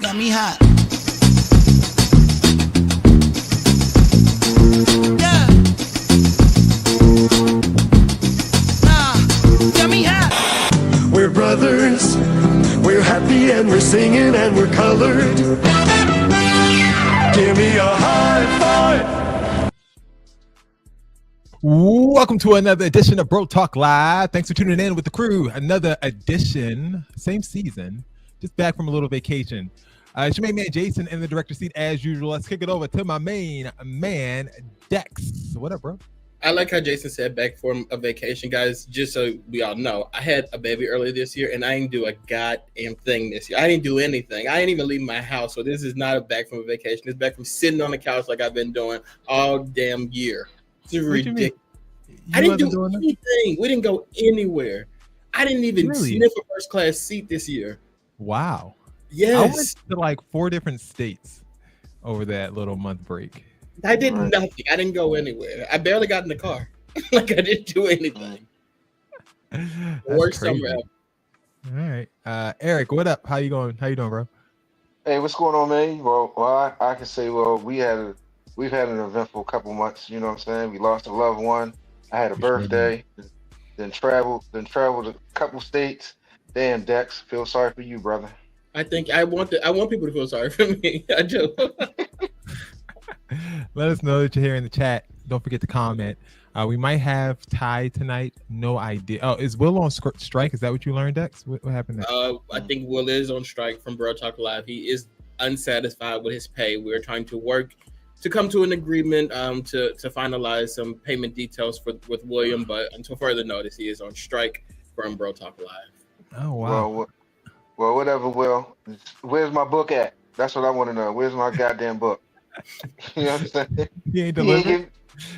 got me hot. Yeah. Got me hot. We're brothers. We're happy and we're singing and we're colored. Give me a high five. Welcome to another edition of Bro Talk Live. Thanks for tuning in with the crew. Another edition, same season, just back from a little vacation. It's your main man Jason in the director's seat as usual. Let's kick it over to my main man Dex. What up, bro? I like how Jason said back from a vacation, guys. Just so we all know, I had a baby earlier this year, and I didn't do a goddamn thing this year. I didn't do anything. I didn't even leave my house. So this is not a back from a vacation. It's back from sitting on the couch like I've been doing all damn year. It's ridiculous. I didn't do anything. We didn't go anywhere. I didn't even sniff a first class seat this year. Wow. Yes. I went to like 4 different states over that little month break. I did nothing. I didn't go anywhere. I barely got in the car. Like I didn't do anything. Worst summer ever. All right. Eric, what up? How you going? How you doing, bro? Hey, what's going on, man? Well, I can say, we've had an eventful couple months. You know what I'm saying? We lost a loved one. I had a birthday, then traveled a couple states. Damn, Dex, feel sorry for you, brother. I think I want people to feel sorry for me. I do. Let us know that you're here in the chat. Don't forget to comment. We might have Ty tonight. No idea. Oh, is Will on strike? Is that what you learned, Dex? What happened there? I think Will is on strike from Bro Talk Live. He is unsatisfied with his pay. We're trying to work to come to an agreement to finalize some payment details with William, but until further notice, he is on strike from Bro Talk Live. Oh wow. Well, whatever. Will, where's my book at? That's what I want to know. Where's my goddamn book? You know what I'm saying? He ain't delivering.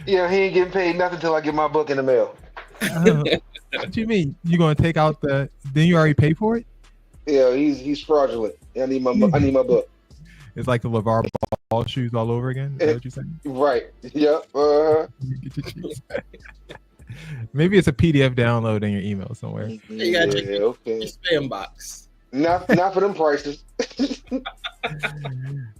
He ain't getting paid nothing until I get my book in the mail. What you mean? You gonna take out the? Then you already pay for it? Yeah, he's fraudulent. I need my book. It's like the LeVar Ball shoes all over again. Is that what you're saying? Right. Yep. Get your shoes. Maybe it's a PDF download in your email somewhere. You gotta check your spam box. Not for them prices.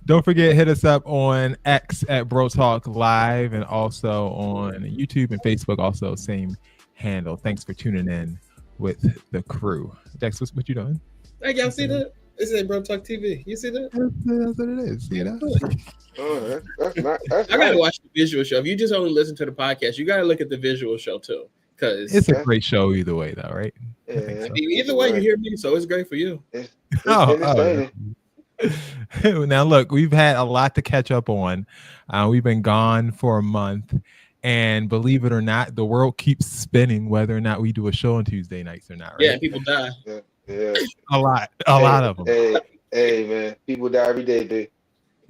Don't forget, hit us up on X at Bro Talk Live and also on YouTube and Facebook. Also, same handle. Thanks for tuning in with the crew. Dex, what you doing? Hey, y'all see that? It's at Bro Talk TV. You see that? That's what it is. See that? That's I gotta watch the visual show. If you just only listen to the podcast, you gotta look at the visual show too. Because it's a great show either way, though, right? Yeah. Either way, you hear me, so it's great for you. Now look, we've had a lot to catch up on. We've been gone for a month, and believe it or not, the world keeps spinning whether or not we do a show on Tuesday nights or not. Right? Yeah, people die. Yeah. A lot of them. Hey, man, people die every day, dude.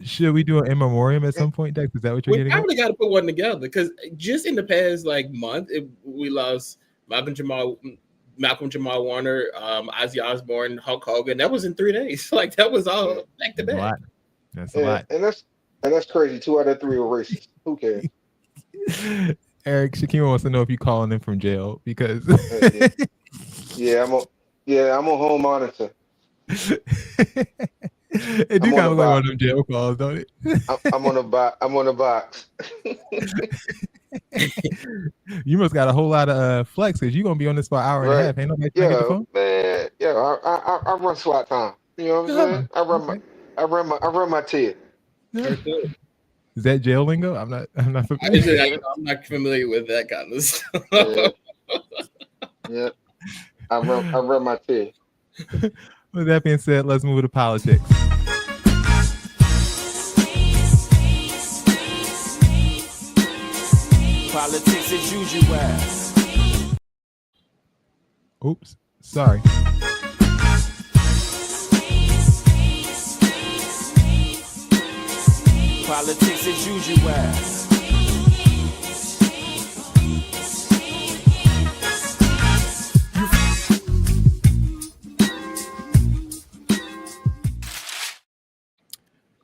Should we do an in memoriam at some point, Dex? Is that what you're getting? We probably got to put one together because just in the past month, we lost Malcolm Jamal Warner, Ozzy Osbourne, Hulk Hogan. That was in 3 days. That was all back to back. That's a lot. And that's crazy. 2 out of 3 were racist. Who cares? Eric Shakima wants to know if you calling in from jail because I'm on home monitor. It do kind of like one of them jail calls, don't it? I'm on a box. You must got a whole lot of flex because you're gonna be on this for an hour and a half. Ain't nobody trying to get the phone? Man, I run SWAT time. You know what I'm saying? I run my tail. Yeah. Is that jail lingo? I'm not familiar. I'm not familiar with that kind of stuff. Yeah. I run my tail. With that being said, let's move to politics. Politics as usual. Oops, sorry. Politics as usual.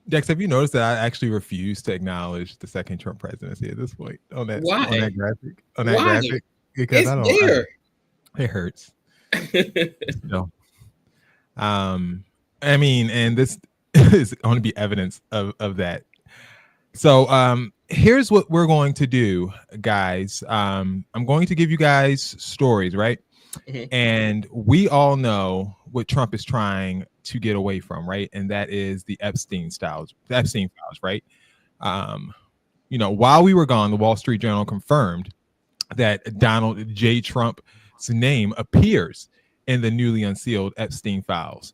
Dex, have you noticed that I actually refuse to acknowledge the second Trump presidency at this point on that graphic? Graphic because it's I don't. There. It hurts. No. I mean, and this is going to be evidence of that. So here's what we're going to do, guys. I'm going to give you guys stories, right? Mhm. And we all know what Trump is trying to get away from, right? And that is the Epstein files, right? While we were gone, the Wall Street Journal confirmed that Donald J. Trump's name appears in the newly unsealed Epstein files.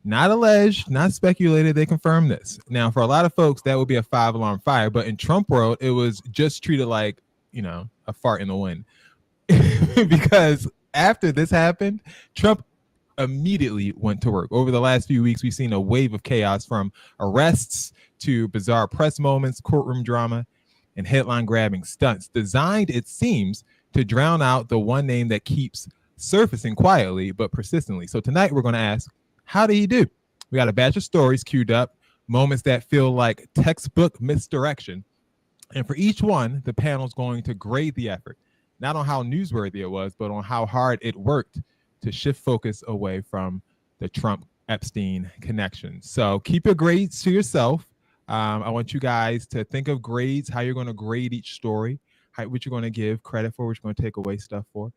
Not alleged, not speculated. They confirmed this. Now, for a lot of folks, that would be a 5-alarm fire. But in Trump world, it was just treated like, a fart in the wind. Because after this happened, Trump immediately went to work. Over the last few weeks, we've seen a wave of chaos, from arrests to bizarre press moments, courtroom drama, and headline-grabbing stunts designed, it seems, to drown out the one name that keeps surfacing quietly but persistently. So tonight, we're going to ask, how did he do? We got a batch of stories queued up, moments that feel like textbook misdirection. And for each one, the panel's going to grade the effort, not on how newsworthy it was, but on how hard it worked to shift focus away from the Trump-Epstein connection. So keep your grades to yourself. I want you guys to think of grades, how you're going to grade each story, what you're going to give credit for, what you're going to take away stuff for.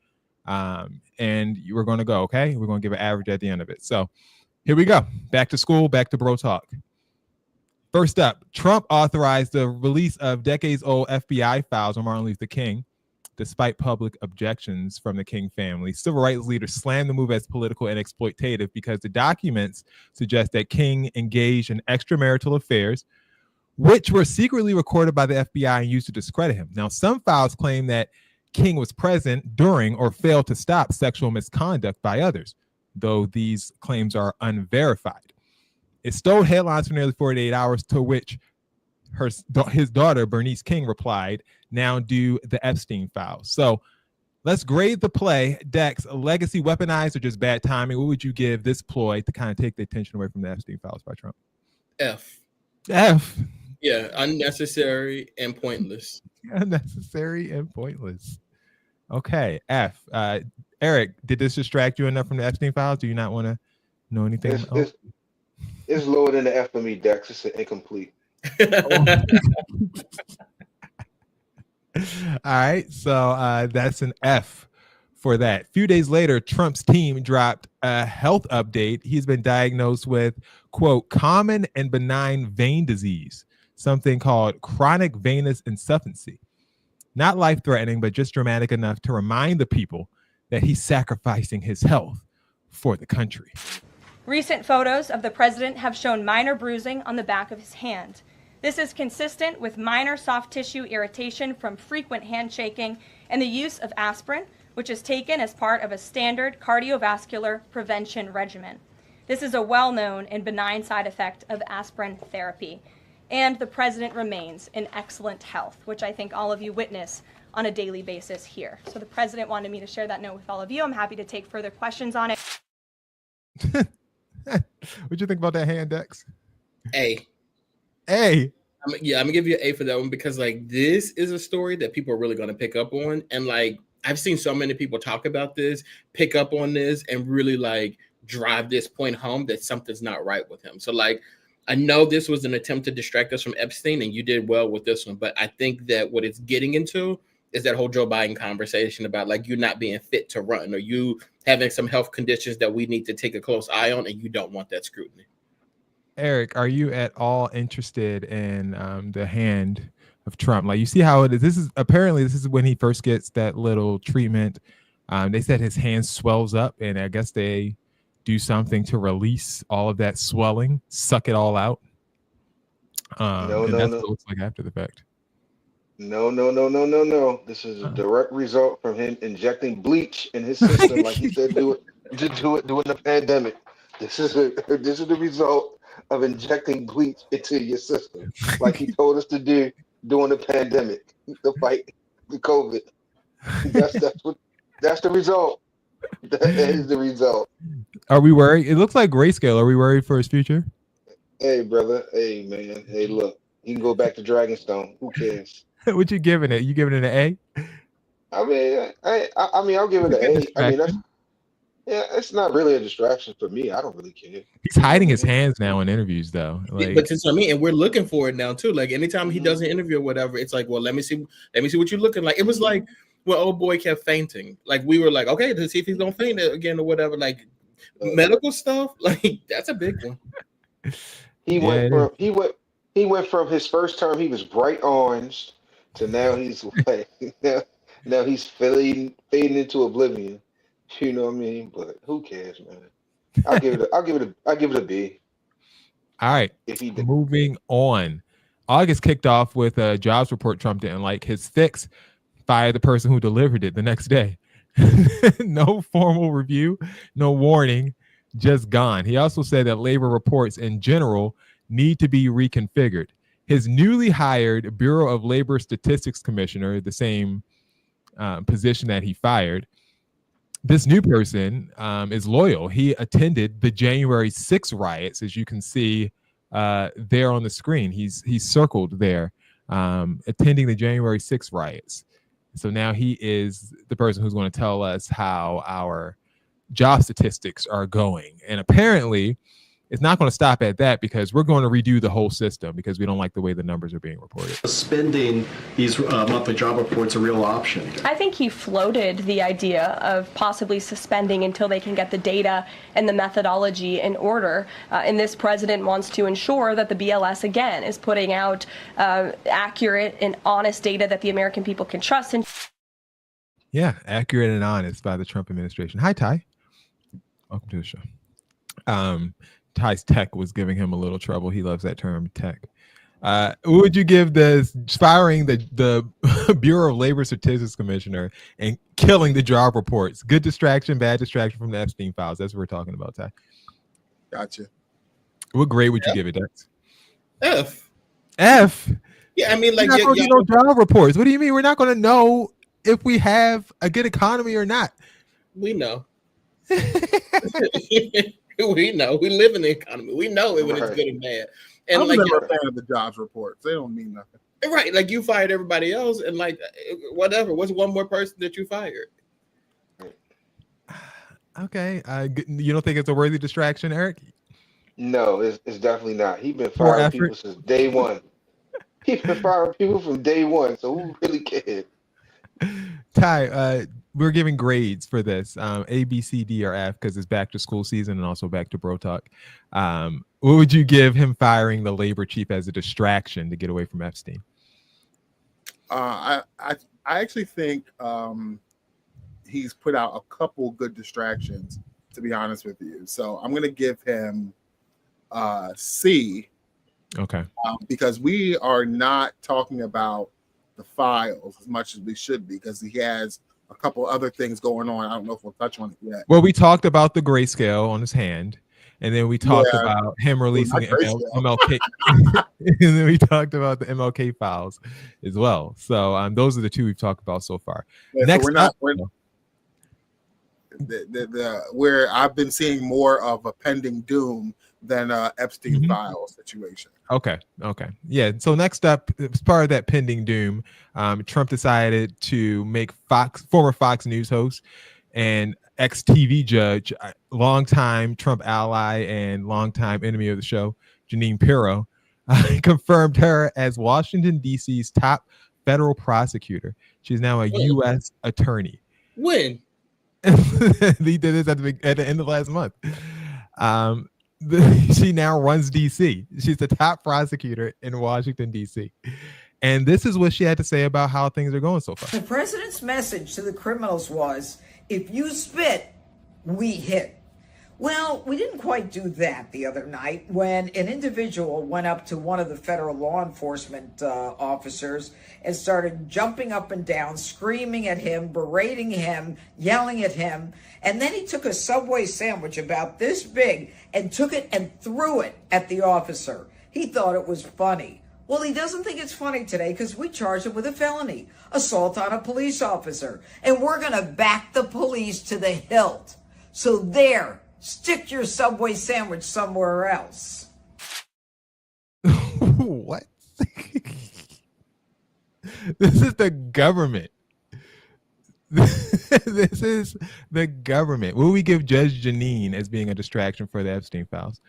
And we're going to go, okay? We're going to give an average at the end of it. So here we go. Back to school, back to Bro Talk. First up, Trump authorized the release of decades-old FBI files on Martin Luther King, despite public objections from the King family. Civil rights leaders slammed the move as political and exploitative because the documents suggest that King engaged in extramarital affairs, which were secretly recorded by the FBI and used to discredit him. Now, some files claim that King was present during or failed to stop sexual misconduct by others, though these claims are unverified. It stole headlines for nearly 48 hours, to which his daughter, Bernice King, replied, "Now do the Epstein files." So let's grade the play. Dex, legacy, weaponized, or just bad timing? What would you give this ploy to kind of take the attention away from the Epstein files by Trump? F. Yeah, unnecessary and pointless. Unnecessary and pointless. Okay, F. Eric, did this distract you enough from the Epstein files? Do you not want to know anything else? It's lower than the F for me, Dex. It's incomplete. All right, so that's an F for that. A few days later, Trump's team dropped a health update. He's been diagnosed with, quote, common and benign vein disease, something called chronic venous insufficiency. Not life-threatening, but just dramatic enough to remind the people that he's sacrificing his health for the country. Recent photos of the president have shown minor bruising on the back of his hand. This is consistent with minor soft tissue irritation from frequent handshaking and the use of aspirin, which is taken as part of a standard cardiovascular prevention regimen. This is a well-known and benign side effect of aspirin therapy. And the president remains in excellent health, which I think all of you witness on a daily basis here. So the president wanted me to share that note with all of you. I'm happy to take further questions on it. What'd you think about that hand, Dex? A. A. I'm gonna give you an A for that one, because this is a story that people are really gonna pick up on, and I've seen so many people talk about this, pick up on this, and really drive this point home that something's not right with him. So I know this was an attempt to distract us from Epstein, and you did well with this one, but I think that what it's getting into is that whole Joe Biden conversation about you not being fit to run, or you having some health conditions that we need to take a close eye on, and you don't want that scrutiny. Eric, are you at all interested in the hand of Trump? You see how it is. This is when he first gets that little treatment. They said his hand swells up, and I guess they do something to release all of that swelling, suck it all out. That's what it looks like after the fact. No. This is a direct result from him injecting bleach in his system, like he said, do it during the pandemic. This is the result of injecting bleach into your system, like he told us to do during the pandemic to fight the COVID. That's the result. That is the result. Are we worried? It looks like grayscale. Are we worried for his future? Hey, brother. Hey, man. Hey, look. You can go back to Dragonstone. Who cares? What you giving it? You giving it an A? I mean, I'll give it an A. I mean, Yeah, it's not really a distraction for me. I don't really care. He's hiding his hands now in interviews, though. Like, But that's what I mean, and we're looking for it now too. Like anytime he does an interview or whatever, it's like, well, let me see what you're looking like. It was like when old boy kept fainting. Like we were like, okay, to see if he's gonna faint again or whatever. Like medical stuff, like that's a big one. He went from his first term, he was bright orange, to now he's like now he's fading into oblivion. You know what I mean? But who cares, man? I'll give it a B. all right, If he did. moving on. August kicked off with a jobs report Trump didn't like. His fix: fire the person who delivered it the next day. No formal review, no warning, just gone. He also said that labor reports in general need to be reconfigured. His newly hired Bureau of Labor Statistics Commissioner, the same position that he fired, this new person is loyal. He attended the January 6th riots, as you can see there on the screen. He's circled there, attending the January 6th riots. So now he is the person who's going to tell us how our job statistics are going. And apparently, it's not going to stop at that, because we're going to redo the whole system because we don't like the way the numbers are being reported. Suspending these monthly job reports a real option? I think he floated the idea of possibly suspending until they can get the data and the methodology in order. And this president wants to ensure that the BLS, again, is putting out accurate and honest data that the American people can trust. And yeah, accurate and honest by the Trump administration. Hi, Ty. Welcome to the show. Ty's tech was giving him a little trouble. He loves that term, tech. What would you give the firing the Bureau of Labor Statistics Commissioner and killing the job reports? Good distraction, bad distraction from the Epstein files. That's what we're talking about, Ty. Gotcha. What grade would you give it, Dex? F. F? Yeah, I mean, like, we're not going to get no job reports. What do you mean we're not going to know if we have a good economy or not? We know. We know. We live in the economy. We know it when it's good and bad. And I'm like, never a fan of the jobs reports. They don't mean nothing. Right, like you fired everybody else, and like whatever. What's one more person that you fired? Okay, you don't think it's a worthy distraction, Eric? No, it's definitely not. He's been firing people since day one. He's been firing people from day one. So who really cared? Ty, we're giving grades for this, A, B, C, D, or F, because it's back to school season and also back to Bro Talk. What would you give him firing the labor chief as a distraction to get away from Epstein? I actually think he's put out a couple good distractions, to be honest with you. So I'm going to give him C. Okay. Because we are not talking about the files as much as we should be, because he has a couple other things going on. I don't know if we'll touch on it yet. Well, we talked about the grayscale on his hand, and then we talked about him releasing MLK, and then we talked about the MLK files as well. So those are the two we've talked about so far. Yeah, Next, so where I've been seeing more of a pending doom than Epstein file situation. Okay. Yeah. So next up, as part of that pending doom, Trump decided to make former Fox News host and ex-TV judge, longtime Trump ally and longtime enemy of the show, Jeanine Pirro, confirmed her as Washington, D.C.'s top federal prosecutor. She's now a U.S. attorney. When? He did this at the end of last month. She now runs DC. She's the top prosecutor in Washington, DC. And this is what she had to say about how things are going so far. The president's message to the criminals was, if you spit, we hit. Well, we didn't quite do that the other night when an individual went up to one of the federal law enforcement officers and started jumping up and down, screaming at him, berating him, yelling at him. And then he took a Subway sandwich about this big and took it and threw it at the officer. He thought it was funny. Well, he doesn't think it's funny today because we charged him with a felony, assault on a police officer. And we're going to back the police to the hilt. So there, stick your Subway sandwich somewhere else. What? This is the government This is the government. Will we give Judge Janine as being a distraction for the Epstein files?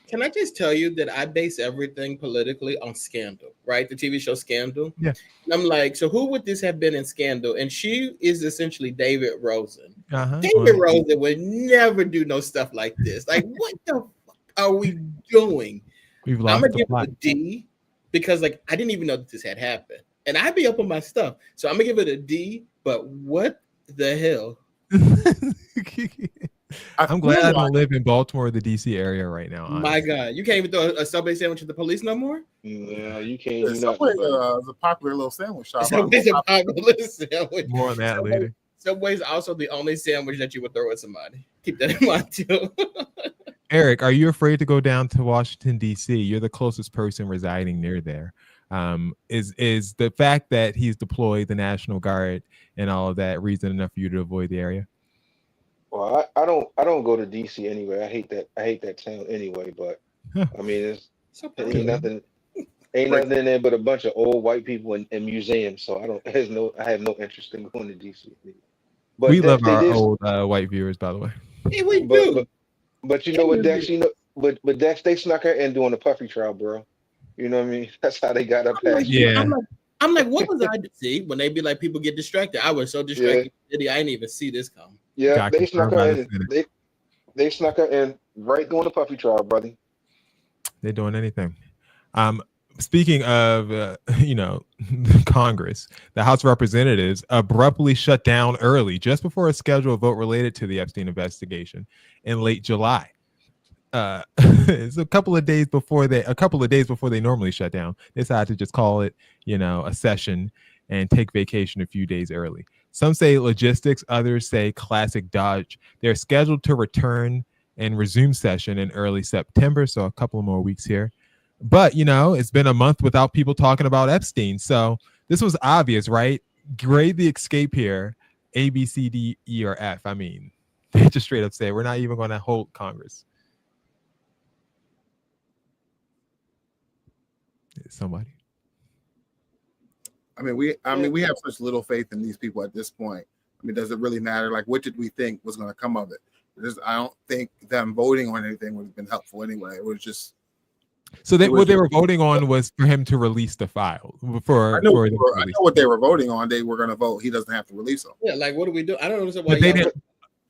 Can I just tell you that I base everything politically on Scandal, right? The TV show Scandal. Yeah. And I'm like, so who would this have been in Scandal? And she is essentially David Rosen. Uh-huh. David Rosen would never do no stuff like this. Like, what the fuck are we doing? We've I'm lost gonna the give plot. it a D because like I didn't even know that this had happened. And I'd be up on my stuff. So I'm gonna give it a D, but what the hell? I'm glad I don't live in Baltimore or the DC area right now. Honestly. My God, you can't even throw a Subway sandwich at the police no more? Yeah, you can't do Subway nothing. is a popular little sandwich shop. Subway's a popular sandwich. More on that later. Subway's also the only sandwich that you would throw at somebody. Keep that in mind too. Eric, are you afraid to go down to Washington, D.C.? You're the closest person residing near there. Is the fact that he's deployed the National Guard and all of that reason enough for you to avoid the area? Well, I don't go to DC anyway. I hate that town anyway. But I mean, it ain't nothing in there but a bunch of old white people and museums. So I have no interest in going to DC. But we love our old white viewers, by the way. Yeah, we do. But you know what, Dex? But Dex, they snuck her in doing the Puffy trial, bro. You know what I mean? That's how they got up past. Yeah. I'm like, what was I to see when they be like, people get distracted? I was so distracted. Yeah. I didn't even see this come. Yeah, they snuck her in. They snuck her in right doing the Puffy trial, brother. They're doing anything. Speaking of, Congress, the House of Representatives abruptly shut down early just before a scheduled vote related to the Epstein investigation in late July. It's a couple of days before they normally shut down. They decided to just call it, a session and take vacation a few days early. Some say logistics, others say classic dodge. They're scheduled to return and resume session in early September, so a couple of more weeks here. But, it's been a month without people talking about Epstein. So this was obvious, right? Grade the escape here, A, B, C, D, E, or F. I mean, they just straight up say, we're not even going to hold Congress. Somebody. I mean, we have such little faith in these people at this point. I mean, does it really matter? Like, what did we think was going to come of it? I don't think them voting on anything would have been helpful anyway. It was just. So what they were voting on was for him to release the file. I know what they were voting on. They were going to vote. He doesn't have to release them. Yeah, like what do we do? I don't understand why.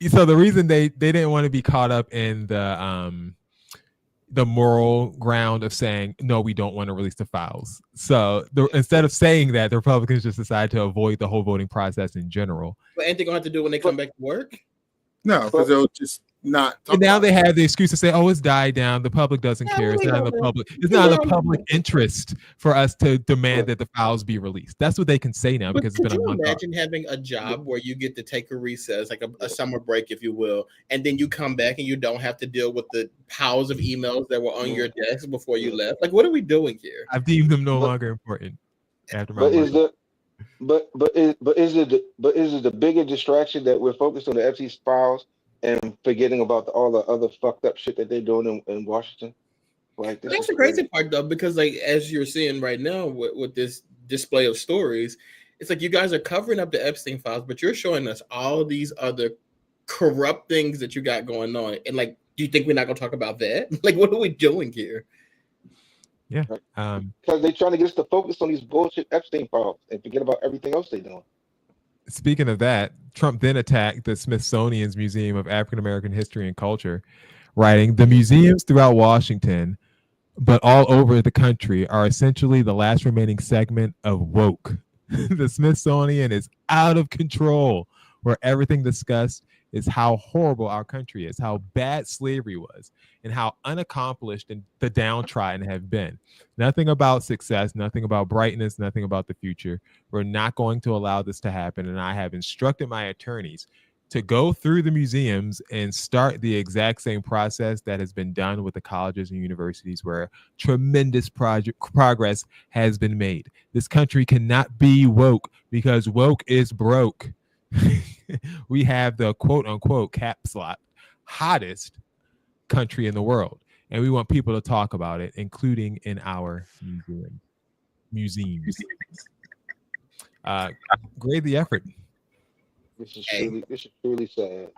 So the reason they didn't want to be caught up in the moral ground of saying no, we don't want to release the files. So instead of saying that, the Republicans just decided to avoid the whole voting process in general. But ain't they gonna have to do when they come back to work? No, because they'll just not. And now they have the excuse to say, "Oh, it's died down. The public doesn't care. It's not in the public. It's not in the public interest for us to demand that the files be released." That's what they can say now because it's been a month. Imagine having a job where you get to take a recess, like a summer break, if you will, and then you come back and you don't have to deal with the piles of emails that were on your desk before you left. Like, what are we doing here? I've deemed them no longer important after my. But is it the bigger distraction that we're focused on the Epstein files and forgetting about all the other fucked up shit that they're doing in Washington? Like that's the crazy part though, because like as you're seeing right now with this display of stories, it's like you guys are covering up the Epstein files, but you're showing us all these other corrupt things that you got going on. And like, do you think we're not gonna talk about that? Like, what are we doing here? Yeah. Because they're trying to get us to focus on these bullshit Epstein files and forget about everything else they're doing. Speaking of that, Trump then attacked the Smithsonian's Museum of African American History and Culture, writing, "The museums throughout Washington, but all over the country, are essentially the last remaining segment of woke. The Smithsonian is out of control, where everything discussed is how horrible our country is, how bad slavery was, and how unaccomplished and the downtrodden have been. Nothing about success, nothing about brightness, nothing about the future. We're not going to allow this to happen. And I have instructed my attorneys to go through the museums and start the exact same process that has been done with the colleges and universities, where tremendous progress has been made. This country cannot be woke because woke is broke." We have the quote unquote caps lock hottest country in the world, and we want people to talk about it, including in our museums. Grade the effort. Hey, This is truly sad.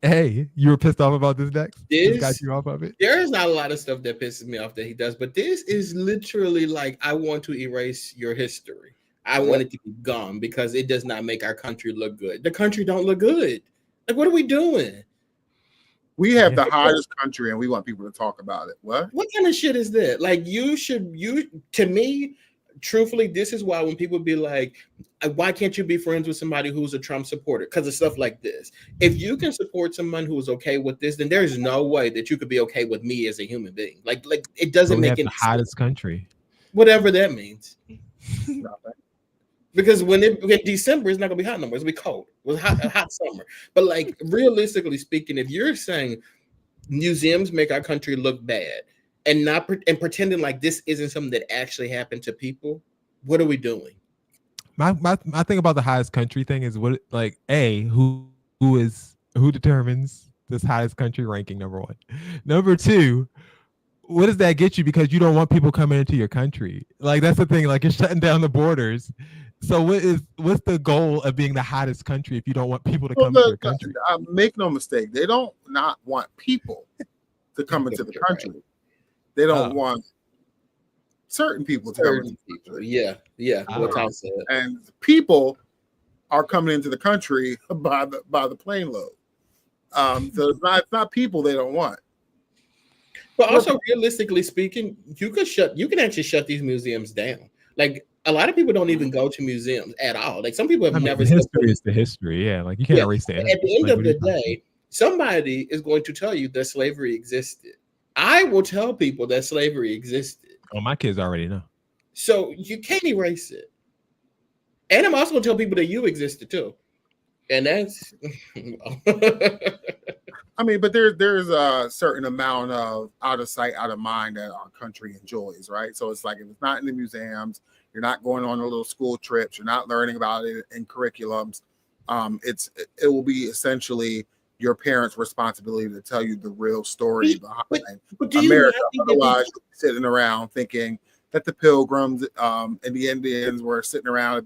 Hey, you were pissed off about this next? This got this you off of it? there is not a lot of stuff that pisses me off that he does, but this is literally like I want to erase your history. I want it to be gone because it does not make our country look good. The country don't look good. Like, what are we doing? We have the hottest country, and we want people to talk about it. What? What kind of shit is that? Like, you to me, truthfully, this is why when people be like, why can't you be friends with somebody who's a Trump supporter? Because of stuff like this. If you can support someone who is okay with this, then there's no way that you could be okay with me as a human being. Like it doesn't make any the hottest country. Whatever that means. Because when December, it's not gonna be hot no more. It's gonna be cold. It was a hot summer. But like realistically speaking, if you're saying museums make our country look bad and pretending like this isn't something that actually happened to people, what are we doing? My thing about the hottest country thing is what like who determines this hottest country ranking, number one. Number two, what does that get you? Because you don't want people coming into your country. Like that's the thing. Like you're shutting down the borders. So what's the goal of being the hottest country if you don't want people to come to your country? Make no mistake, they don't not want people to come into the country. Right. They don't want certain people to come into the country. Yeah. What I said. And people are coming into the country by the plane load. So it's not people they don't want. But also, realistically speaking, you can actually shut these museums down. Like a lot of people don't even go to museums at all. Like some people have never. History is the history. Yeah, like you can't erase that. At the end of the day, somebody is going to tell you that slavery existed. I will tell people that slavery existed. Oh, my kids already know. So you can't erase it. And I'm also going to tell people that you existed too. And that's. I mean, but there's a certain amount of out of sight, out of mind that our country enjoys, right? So it's like if it's not in the museums, you're not going on the little school trips, you're not learning about it in curriculums. It will be essentially your parents' responsibility to tell you the real story behind America. Otherwise, you'll be sitting around thinking that the Pilgrims and the Indians were sitting around a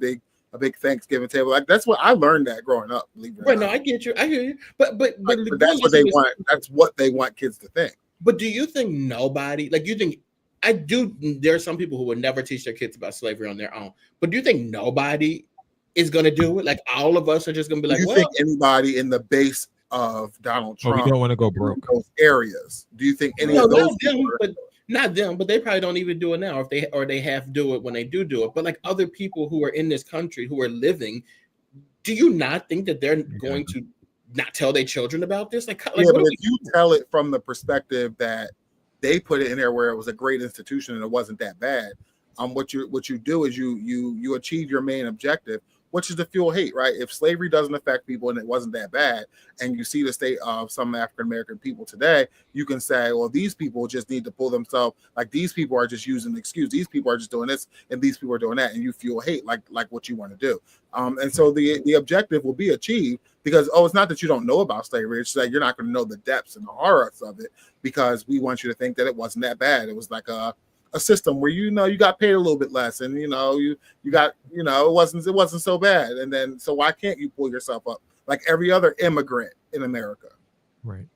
big Thanksgiving table. Like that's what I learned that growing up. Right, no, I get you. I hear you. But that's what they want. That's what they want kids to think. But do you think nobody you think I do? There are some people who would never teach their kids about slavery on their own. But do you think nobody is going to do it? Like all of us are just going to be like, do you think anybody in the base of Donald Trump? We don't want to go broke. Those areas. Do you think any of those? Not them, but they probably don't even do it now. If they have do it when they do it. But like other people who are in this country who are living, do you not think that they're going to not tell their children about this? Like but if you tell it from the perspective that they put it in there where it was a great institution and it wasn't that bad, what you do is you achieve your main objective, which is to fuel hate, right? If slavery doesn't affect people and it wasn't that bad, and you see the state of some African-American people today, you can say, well, these people just need to pull themselves, like these people are just using the excuse, these people are just doing this, and these people are doing that, and you fuel hate like what you want to do. And so the objective will be achieved because, it's not that you don't know about slavery, it's that you're not going to know the depths and the horrors of it because we want you to think that it wasn't that bad. It was like a system where you got paid a little bit less and you got it wasn't so bad, and then so why can't you pull yourself up like every other immigrant in America? Right.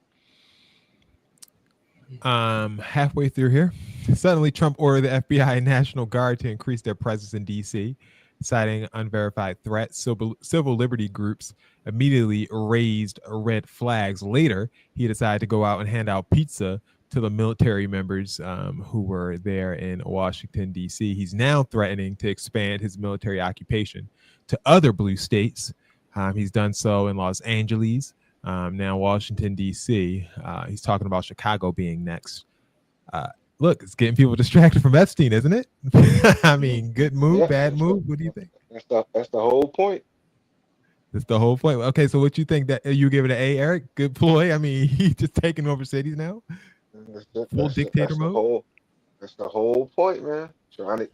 Halfway through here, suddenly Trump ordered the FBI and National Guard to increase their presence in DC, citing unverified threats. Civil liberty groups immediately raised red flags. Later, he decided to go out and hand out pizza to the military members who were there in Washington, D.C. He's now threatening to expand his military occupation to other blue states. He's done so in Los Angeles, now Washington, D.C. He's talking about Chicago being next. Look, it's getting people distracted from Epstein, isn't it? I mean, good move, bad move? What do you think? That's the whole point. That's the whole point. Okay, so what you think that you give it an A, Eric? Good ploy. I mean, he's just taking over cities now. Full dictator mode. That's the whole point, man. Trying to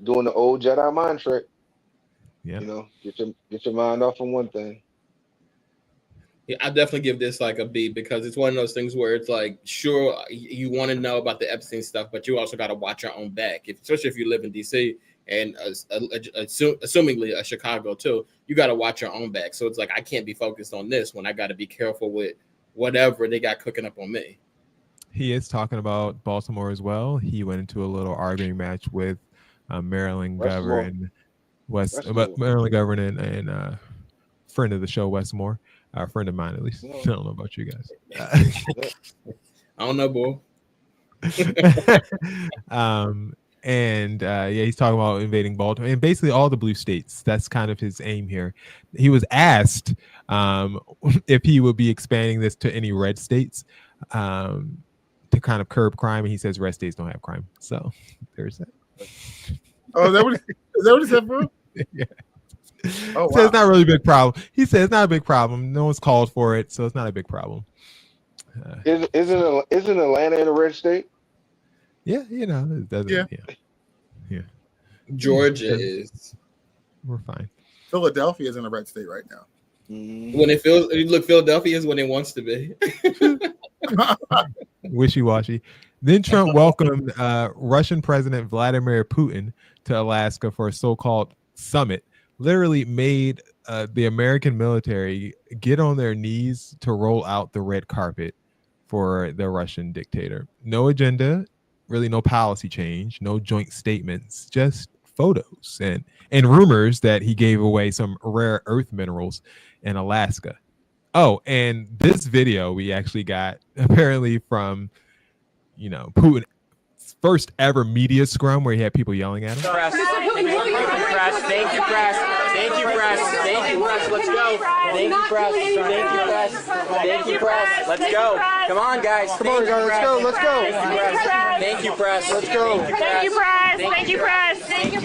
doing the old Jedi mind trick. Yeah. Get your mind off on one thing. Yeah, I definitely give this like a B because it's one of those things where it's like, sure, you want to know about the Epstein stuff, but you also got to watch your own back. Especially if you live in DC, and assumingly a Chicago too, you got to watch your own back. So it's like I can't be focused on this when I got to be careful with whatever they got cooking up on me. He is talking about Baltimore as well. He went into a little arguing match with Maryland Governor and friend of the show, Westmore, a friend of mine at least. I don't know about you guys. I don't know, boy. He's talking about invading Baltimore and basically all the blue states. That's kind of his aim here. He was asked if he would be expanding this to any red states to kind of curb crime, and he says red states don't have crime. So there's that. Oh, is that what he said, bro? Yeah. Oh, wow. So it's not really a big problem. He said it's not a big problem. No one's called for it, so it's not a big problem. Isn't Atlanta in a red state? Yeah, it doesn't. Yeah. Georgia is. We're fine. Philadelphia is in a red state right now. When it feels, look, Philadelphia is when it wants to be. Wishy-washy. Then Trump welcomed Russian President Vladimir Putin to Alaska for a so-called summit. Literally made the American military get on their knees to roll out the red carpet for the Russian dictator. No agenda, really no policy change, no joint statements, just photos and rumors that he gave away some rare earth minerals in Alaska. Oh, and this video we actually got apparently from, Putin's first ever media scrum where he had people yelling at him. Press. Thank you, press. Thank you, press. Thank you, press. Let's go. Thank you, press. Thank you, press. Thank you, press. Let's go. Come on, guys. Come on, guys. Let's go. Let's go. Thank you, press. Let's go. Thank you, press. Thank you, press. Thank you.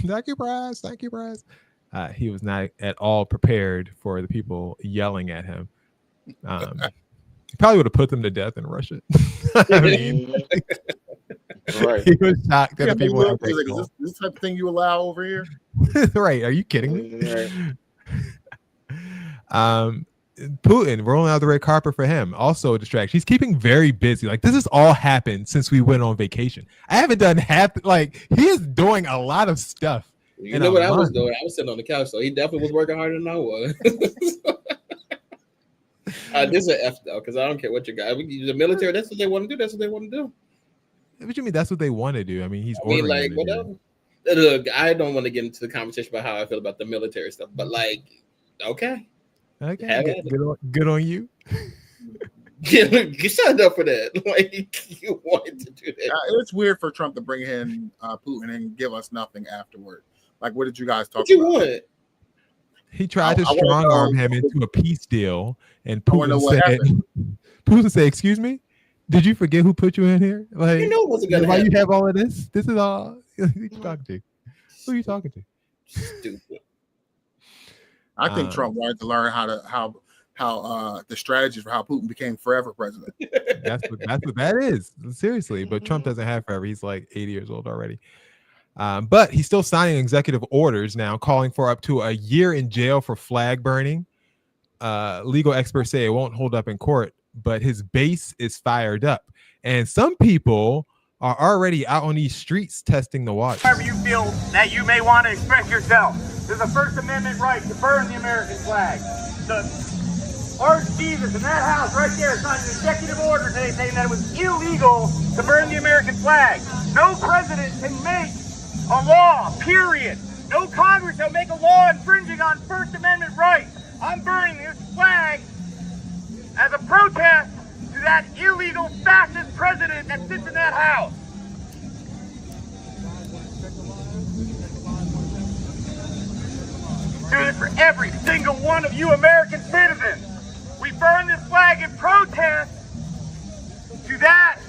Thank you, press. Thank you, press. He was not at all prepared for the people yelling at him. He probably would have put them to death in Russia. I mean, right. He was shocked that the people were like, is this type of thing you allow over here? Right. Are you kidding me? Right. Putin rolling out the red carpet for him. Also a distraction. He's keeping very busy. Like this has all happened since we went on vacation. I haven't done half. Like he is doing a lot of stuff. You know what I was doing? I was sitting on the couch, so he definitely was working harder than I was. This is an F though, because I don't care what you got. The military, that's what they want to do. That's what they want to do. What do you mean? That's what they want to do? I mean, like whatever. Look, I don't want to get into the conversation about how I feel about the military stuff, but like, okay, good on you. You signed up for that. Like you wanted to do that. It's weird for Trump to bring in Putin and give us nothing afterward. Like, what did you guys talk about? Want? He tried to strong arm him into a peace deal, and Putin said, "Excuse me, did you forget who put you in here? Like, why you have all of this? This is all. Who you talking to? Who are you talking to? Stupid. I think Trump wanted to learn how the strategy for how Putin became forever president. That's what that is. Seriously, but Trump doesn't have forever. He's like 80 years old already. But he's still signing executive orders now calling for up to a year in jail for flag burning. Legal experts say it won't hold up in court, but his base is fired up. And some people are already out on these streets testing the water. However you feel that you may want to express yourself. There's a First Amendment right to burn the American flag. The Archbishop in that house right there signed an executive order today saying that it was illegal to burn the American flag. No president can make a law, period. No Congress will make a law infringing on First Amendment rights. I'm burning this flag as a protest to that illegal fascist president that sits in that house. Do this for every single one of you American citizens. We burn this flag in protest to that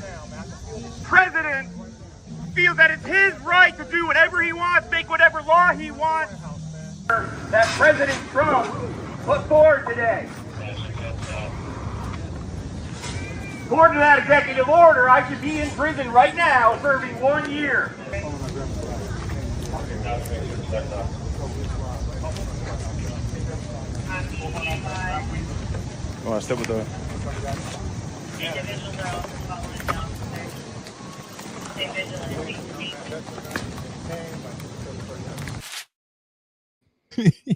president who feels that it's his right to do whatever he wants, make whatever law he wants. That President Trump put forward today. According to that executive order, I should be in prison right now serving 1 year. You want to step with the...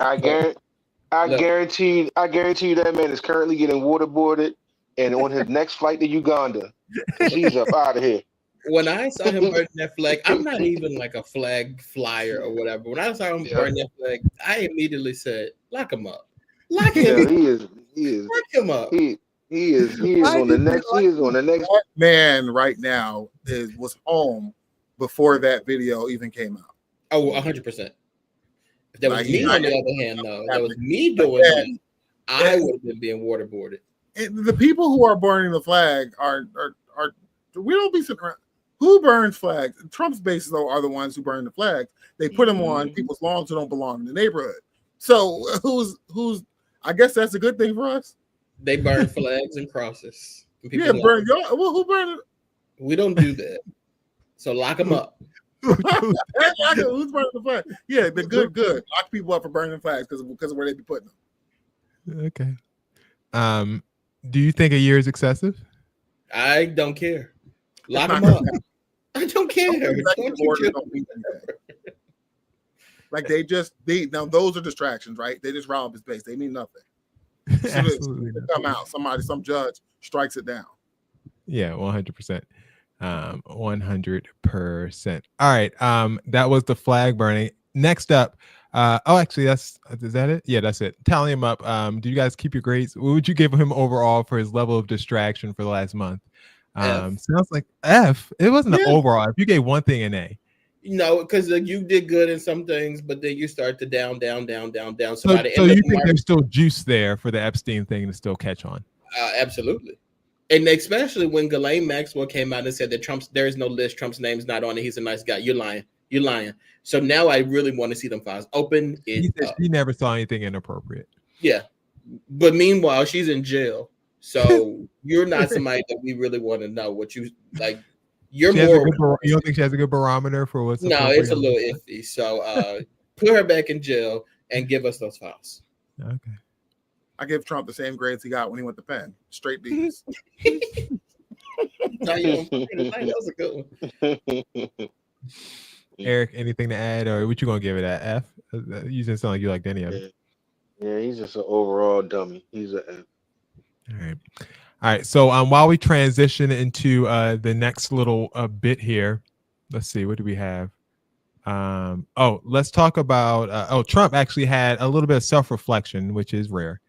I guarantee you that man is currently getting waterboarded and on his next flight to Uganda. He's up out of here. When I saw him burn that flag, I'm not even like a flag flyer or whatever. When I saw him burn that flag, I immediately said, "Lock him up, lock him." Yeah, he is. Lock him up. He is on the next. He is on the next. That man right now was home before that video even came out. Oh, 100%. If that was me, on the other hand, though, that was me doing it, I would have been being waterboarded. And the people who are burning the flag are we don't be sitting around. Who burns flags? Trump's bases though are the ones who burn the flags. They put them on people's lawns who don't belong in the neighborhood. So who's? I guess that's a good thing for us. They burn flags and crosses. And Yeah, burn y'all. Well, who burned it? We don't do that. So lock them up. Who's burning the flag? Yeah, the good. Lock people up for burning flags because of where they be putting them. Okay. Do you think a year is excessive? I don't care. Lock them up. I don't care. Like now those are distractions, right? They just rob his base. They mean nothing. Absolutely. They come out. Some judge strikes it down. Yeah, 100%. 100%. All right. That was the flag burning. Next up, actually, is that it? Yeah, that's it. Tally him up. Do you guys keep your grades? What would you give him overall for his level of distraction for the last month? Sounds like F. It wasn't an overall. If you gave one thing an A. No, because you did good in some things, but then you start to down. So you think there's still juice there for the Epstein thing to still catch on? Absolutely. And especially when Ghislaine Maxwell came out and said that there is no list, Trump's name's not on it, he's a nice guy. You're lying. So now I really want to see them files open. He said she never saw anything inappropriate. Yeah. But meanwhile, she's in jail. So you're not somebody that we really want to know what you like. You're more. You don't think she has a good barometer for what's? No, it's a little iffy. So put her back in jail and give us those files. Okay. I give Trump the same grades he got when he went to Penn. Straight B's. That was a good one. Eric, anything to add, or what you gonna give it at F? You didn't sound like you liked any of it. Yeah, he's just an overall dummy. He's an F. All right. So while we transition into the next little bit here, let's see, what do we have? Let's talk about Trump actually had a little bit of self-reflection, which is rare.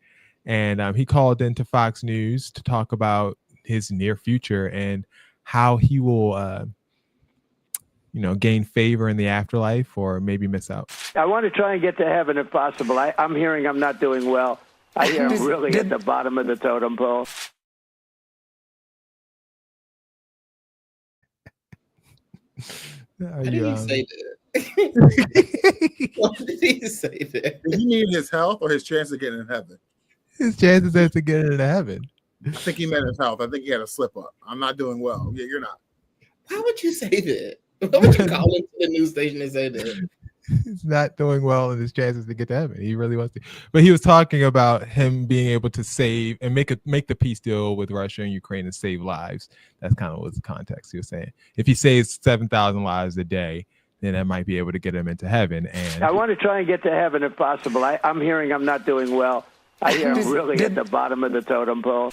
And he called into Fox News to talk about his near future and how he will gain favor in the afterlife or maybe miss out. I want to try and get to heaven if possible. I'm hearing I'm not doing well. I hear I'm really at the bottom of the totem pole. How did he say that? What did he say that? Did he mean his health or his chance of getting in heaven? His chances to get into heaven. I think he meant his health. I think he had a slip up. I'm not doing well. Yeah, you're not. Why would you say that? Why would you call into the news station and say that? He's not doing well in his chances to get to heaven. He really wants to. But he was talking about him being able to save and make the peace deal with Russia and Ukraine and save lives. That's kind of what the context he was saying. If he saves 7,000 lives a day, then that might be able to get him into heaven. And I want to try and get to heaven if possible. I'm hearing I'm not doing well. I hear I'm really at the bottom of the totem pole.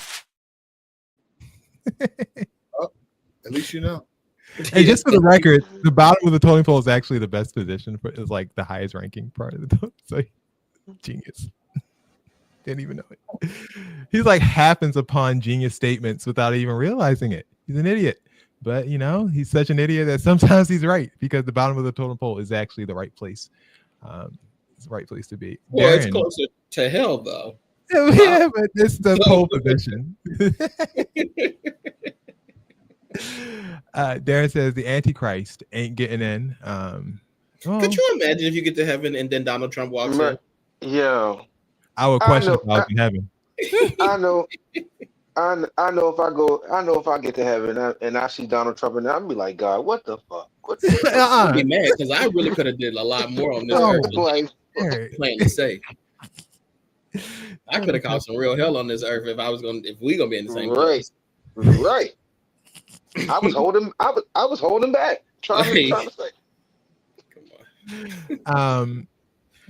At least you know. Hey, just for the record, the bottom of the totem pole is actually the best position for is like the highest ranking part of the totem. So genius. Didn't even know it. He's like happens upon genius statements without even realizing it. He's an idiot. But he's such an idiot that sometimes he's right because the bottom of the totem pole is actually the right place. It's the right place to be. Well, Darren, it's closer to hell though. Yeah, but it's the pole position. Darren says the Antichrist ain't getting in. Could you imagine if you get to heaven and then Donald Trump walks in? Yeah, I would question if I was in heaven. I know if I get to heaven and I see Donald Trump and I'll be like, God, what the fuck? I'd be mad because I really could have did a lot more on this earth. Playing it safe. I could have caused some real hell on this earth if we gonna be in the same place. Right. I was holding back, trying to say.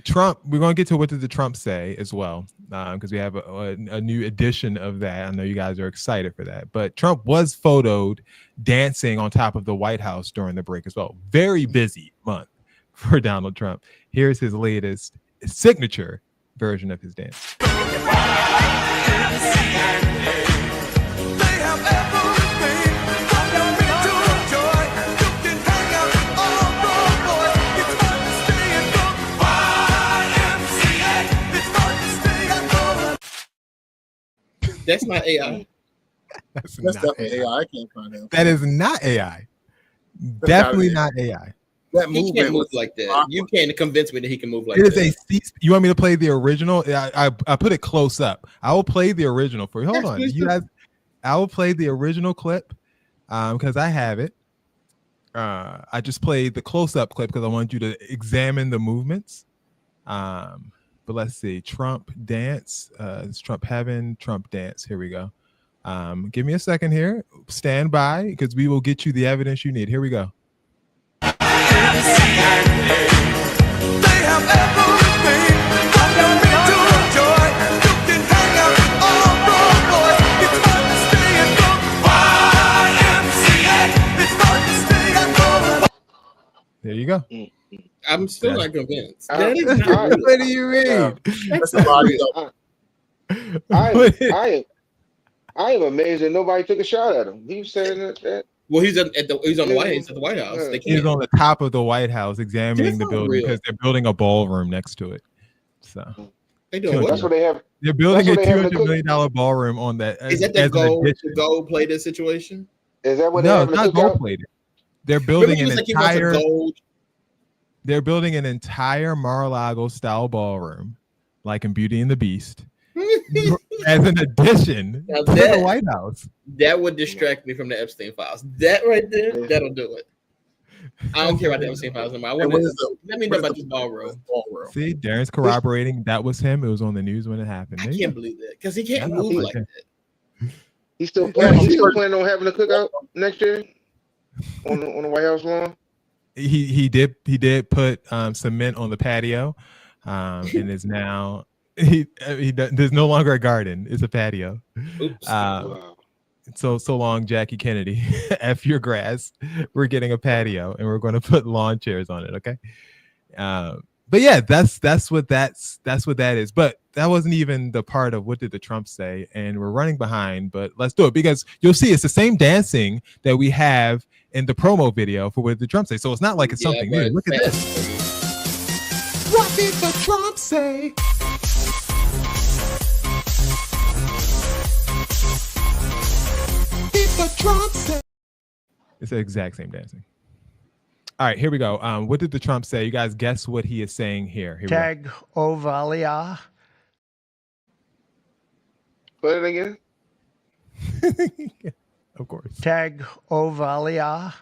Trump, we're going to get to what did the Trump say as well, because we have a new edition of that. I know you guys are excited for that. But Trump was photoed dancing on top of the White House during the break as well. Very busy month for Donald Trump. Here's his latest signature version of his dance. That's not AI. That's definitely AI. I can't find it. That is not AI. Definitely not AI. That He can't move like that. You can't convince me that he can move like that. You want me to play the original? I put it close up. I will play the original for you. Hold on, you guys. I will play the original clip because I have it. I just played the close up clip because I want you to examine the movements. But let's see. Trump dance. It's Trump heaven. Trump dance. Here we go. Give me a second here. Stand by because we will get you the evidence you need. Here we go. There you go. I'm still not convinced. What do you mean? That's a lot. I am amazed that nobody took a shot at him. He was saying that. Well, he's on the White House. They He's on the top of the White House examining the building because they're building a ballroom next to it. So they doing what? That's what they have. They're building a $200 million ballroom on that. Is that the gold plated situation? Is that what? No, it's not gold plated. They're building an entire. They're building an entire Mar-a-Lago style ballroom, like in Beauty and the Beast, as an addition to the White House. That would distract me from the Epstein files. That right there, that'll do it. I don't care about the Epstein files anymore. Let me know about this ballroom. See, Darren's corroborating that was him. It was on the news when it happened. I can't believe that because he can't move like that. He's still planning on having a cookout next year on the White House lawn. He did put cement on the patio, and is now there's no longer a garden. It's a patio. So long, Jackie Kennedy. F your grass. We're getting a patio, and we're going to put lawn chairs on it. Okay. But yeah, that's what that is. But that wasn't even the part of what did the Trump say, and we're running behind. But let's do it because you'll see it's the same dancing that we have in the promo video for what did the Trump say. So it's not like it's something new. Look at this. What did the Trump say? It's the exact same dancing. All right, here we go. What did the Trump say? You guys guess what he is saying here. Tag Ovalia. Play it again. Yeah, of course. Tag Ovalia.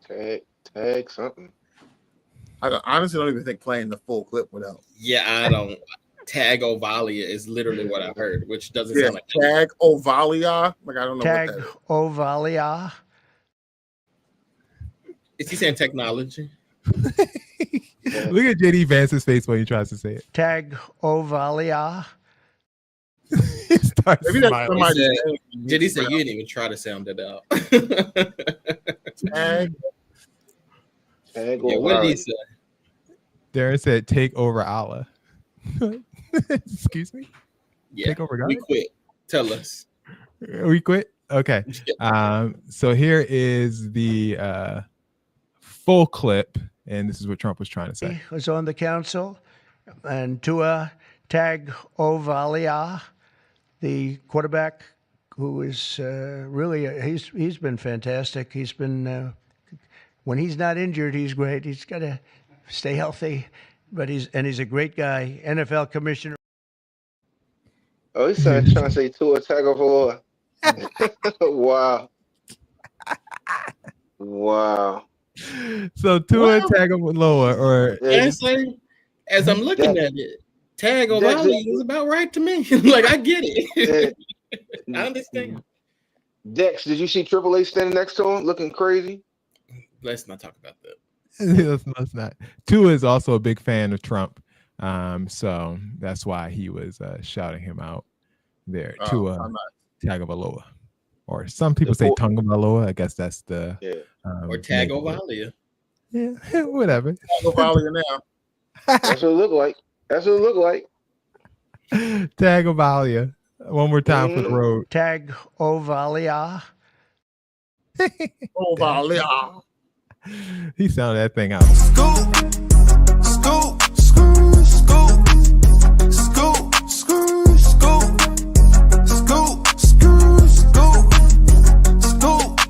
Tag something. I honestly don't even think playing the full clip would help. Yeah, I don't. Tag Ovalia is literally what I've heard, which doesn't sound like Tag Ovalia. Like I don't know. Tag what that is. Ovalia. Is he saying technology? Look at JD Vance's face when he tries to say it. Tag Ovalia. He starts smiling. JD said you didn't even try to sound it out. Tag. Yeah, what did he say? Darren said, "Take over Allah." Excuse me. Yeah, take over God. We quit. Tell us. We quit. Okay. So here is the full clip, and this is what Trump was trying to say. Was on the council, and Tua Tag Ovalia, the quarterback, who is really he's been fantastic. He's been when he's not injured, he's great. He's got to stay healthy, but he's a great guy. NFL commissioner. Oh, he's trying to say Tua Tagovailoa. Wow. Wow. So Tua Tagovailoa, or as I'm looking at it, Tag O'Reilly is about right to me. Like, I get it. I understand. Dex, did you see Triple H standing next to him looking crazy? Let's not talk about that. Let's not. Tua is also a big fan of Trump. So that's why he was shouting him out there. Tua Tagovailoa. Or some people say Tagovailoa. I guess that's the or Tagovailoa. Yeah, whatever. Tagovailoa now. That's what it looked like. That's what it looked like. Tagovailoa. One more time for the road. Tagovailoa. Ovalia. He sounded that thing out. Scoop, scoop, scoop, scoop, scoop, scoop, scoop, scoop, scoop, scoop.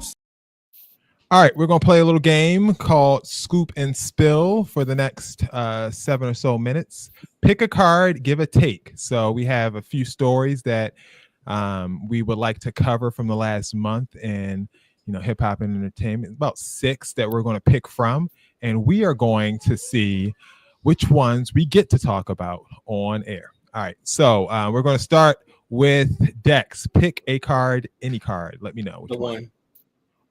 All right, we're going to play a little game called Scoop and Spill for the next 7 or so minutes. Pick a card, give a take. So we have a few stories that we would like to cover from the last month in hip hop and entertainment. About 6 that we're going to pick from, and we are going to see which ones we get to talk about on air. All right, so we're going to start with Dex. Pick a card, any card. Let me know which one.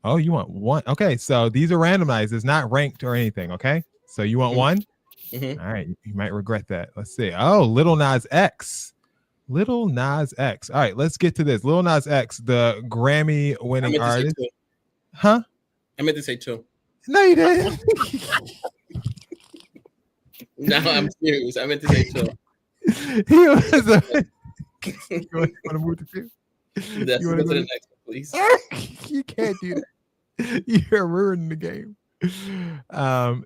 Oh, you want one? Okay, so these are randomized. It's not ranked or anything. Okay, so you want one? All right, you might regret that. Let's see. Oh, Lil Nas X. Lil Nas X. All right, let's get to this. Lil Nas X, the Grammy-winning artist. Huh? I meant to say 2. No, you didn't. No, I'm serious. I meant to say 2. He was a... You want to move to 2? Let's go to the next one, please. You can't do that. You're ruining the game.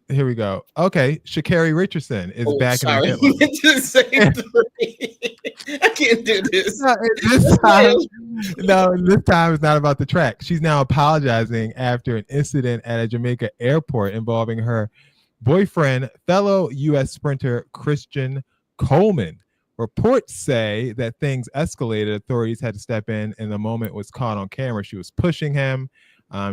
Here we go. Okay, Sha'Carri Richardson is back in the headline. To say 3. I can't do this. This time it's not about the track. She's now apologizing after an incident at a Jamaica airport involving her boyfriend, fellow U.S. sprinter Christian Coleman. Reports say that things escalated. Authorities had to step in, and the moment was caught on camera. She was pushing him,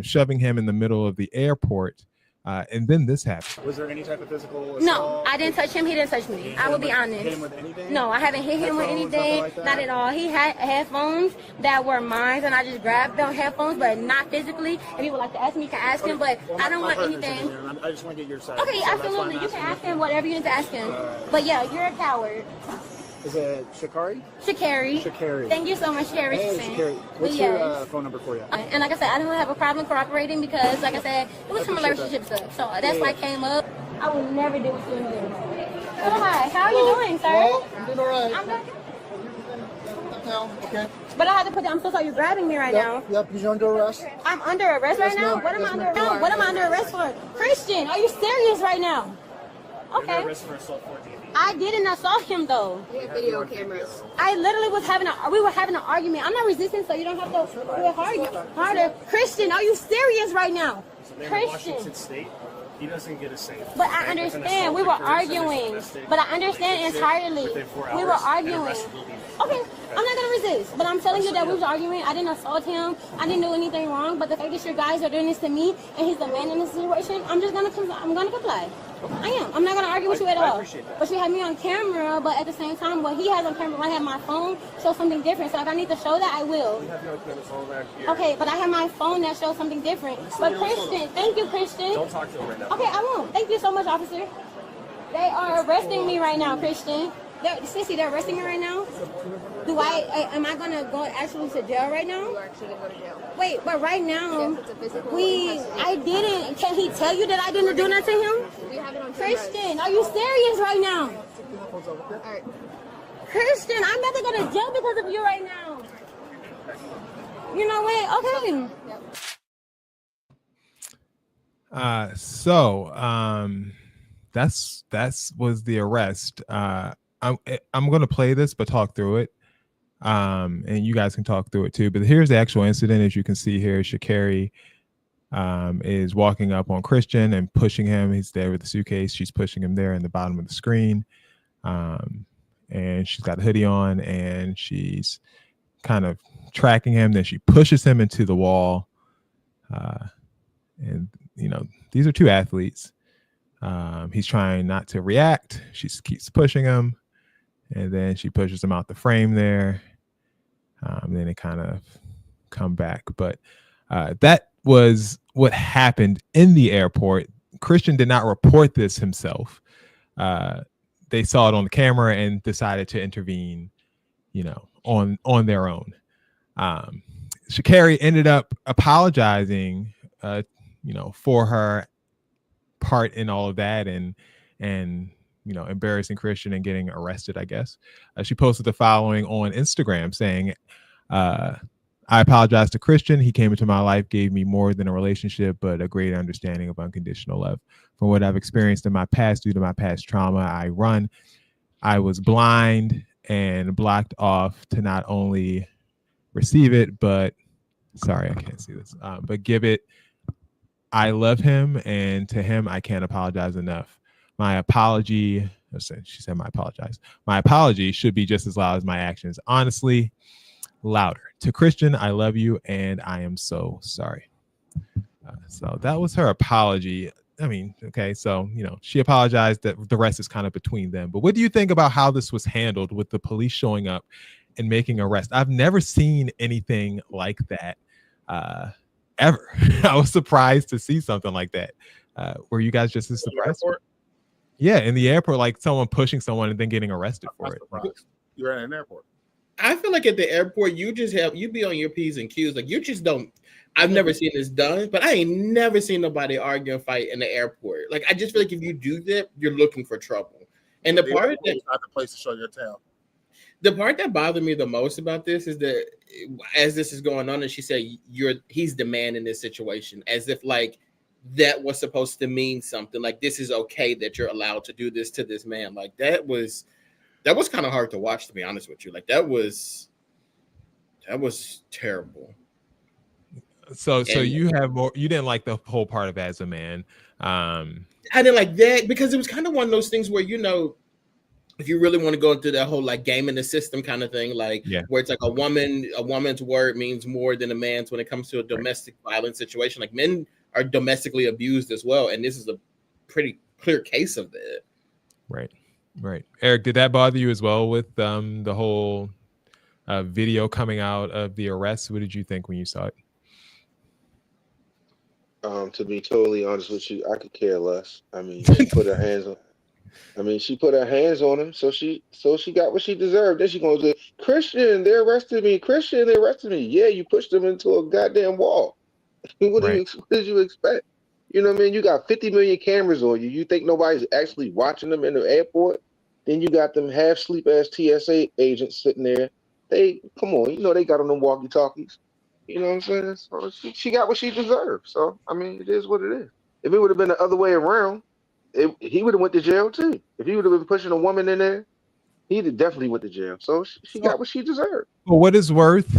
shoving him in the middle of the airport. And then this happened. Was there any type of physical assault? No, I didn't touch him. He didn't touch me. I will be honest. Hit him with anything? No, I haven't hit him with anything. Like not at all. He had headphones that were mine, and I just grabbed them headphones, but not physically. If you would like to ask me, you can ask him, but I don't want anything. I just want to get your side. Okay, absolutely. You can ask him whatever you need to ask him. But yeah, you're a coward. Is it Sha'Carri? Sha'Carri. Sha'Carri. Thank you so much, Sha'Carri. Hey, Sha'Carri. What's your phone number for you? And like I said, I don't have a problem cooperating because, like I said, it was some relationship stuff. So that's why I came up. I would never do what you do. Oh, hi. How are you doing, sir? Well, I'm doing all right. I'm good. Okay. But I had to put down. I'm so sorry. You're grabbing me right now. Yep. You're under arrest. I'm under arrest right now. What am I under? No, what am I under arrest for? Christian, are you serious right now? Okay. You're under arrest for assault 14. I didn't assault him though. We have video cameras. I literally we were having an argument. I'm not resisting, so you don't have to do it harder. Christian, are you serious right now? Christian. Washington State. He doesn't get a safe. But I understand. We were arguing. But I understand entirely. We were arguing. Okay, I'm not gonna resist. But I'm telling you that we was arguing. I didn't assault him. I didn't do anything wrong. But the fact that you guys are doing this to me and he's the man in this situation, I'm gonna comply. I am. I'm not gonna argue with you at all. But you have me on camera. But at the same time, what he has on camera, I have my phone, shows something different. So if I need to show that, I will. We have your phone back here. Okay, but I have my phone that shows something different. But Christian, thank you, Christian. Don't talk to him right now. Okay, I won't. Thank you so much, officer. They are arresting me right now, Christian. Sissy, they're arresting me right now. Am I gonna go actually to jail right now? You are actually gonna go to jail. Wait, but right now, yes, it's a physical I didn't. Can he tell you that I didn't do nothing to him? We have it on Christian, are you serious right now? All right. Christian, I'm about to go to jail because of you right now. You know what? Okay. That's was the arrest. I'm gonna play this, but talk through it. And you guys can talk through it too. But here's the actual incident. As you can see here, Sha'Carri is walking up on Christian and pushing him. He's there with the suitcase. She's pushing him there in the bottom of the screen. And she's got a hoodie on and she's kind of tracking him. Then she pushes him into the wall. And these are two athletes. He's trying not to react. She keeps pushing him. and then she pushes him out the frame there. Then they kind of come back, but that was what happened in the airport. Christian did not report this himself. They saw it on the camera and decided to intervene, on their own. Sha'Carri ended up apologizing, for her part in all of that and embarrassing Christian and getting arrested, I guess. She posted the following on Instagram saying, I apologize to Christian. He came into my life, gave me more than a relationship, but a great understanding of unconditional love. From what I've experienced in my past, due to my past trauma, I was blind and blocked off to not only receive it, but sorry, I can't see this, but give it. I love him, and to him, I can't apologize enough. My apology, she said, my apology should be just as loud as my actions. Honestly, louder. To Christian, I love you, and I am so sorry. So that was her apology. I mean, okay, so, she apologized. That the rest is kind of between them. But what do you think about how this was handled with the police showing up and making arrests? I've never seen anything like that ever. I was surprised to see something like that. Were you guys just as surprised? Yeah, in the airport, like someone pushing someone and then getting arrested for it. You're at an airport. I feel like at the airport, you be on your P's and Q's. Like, you just don't. I've never seen this done, but I ain't never seen nobody argue and fight in the airport. Like, I just feel like if you do that, you're looking for trouble. And the part that not the place to show your tail. The part that bothered me the most about this is that as this is going on, and she said, he's the man in this situation, as if like that was supposed to mean something. Like, this is okay that you're allowed to do this to this man. Like, that was kind of hard to watch, to be honest with you. Like, that was terrible. So you didn't like the whole part of as a man. I didn't like that because it was kind of one of those things where, if you really want to go into that whole like game in the system kind of thing, like where it's like a woman's word means more than a man's when it comes to a domestic violence situation. Like, men are domestically abused as well, and this is a pretty clear case of that. Right. Eric, did that bother you as well with the whole video coming out of the arrest? What did you think when you saw it? To be totally honest with you, I could care less. I mean, she put her hands on him, so she got what she deserved. Then she gonna say, Christian, they arrested me. Christian, they arrested me. Yeah, you pushed them into a goddamn wall. What did you expect? You know what I mean? You got 50 million cameras on you. You think nobody's actually watching them in the airport? Then you got them half sleep ass TSA agents sitting there. Come on, they got on them walkie talkies. You know what I'm saying? So she got what she deserved. So I mean, it is what it is. If it would have been the other way around, he would have went to jail too. If he would have been pushing a woman in there, he'd have definitely went to jail. So she got what she deserved. For what it's worth,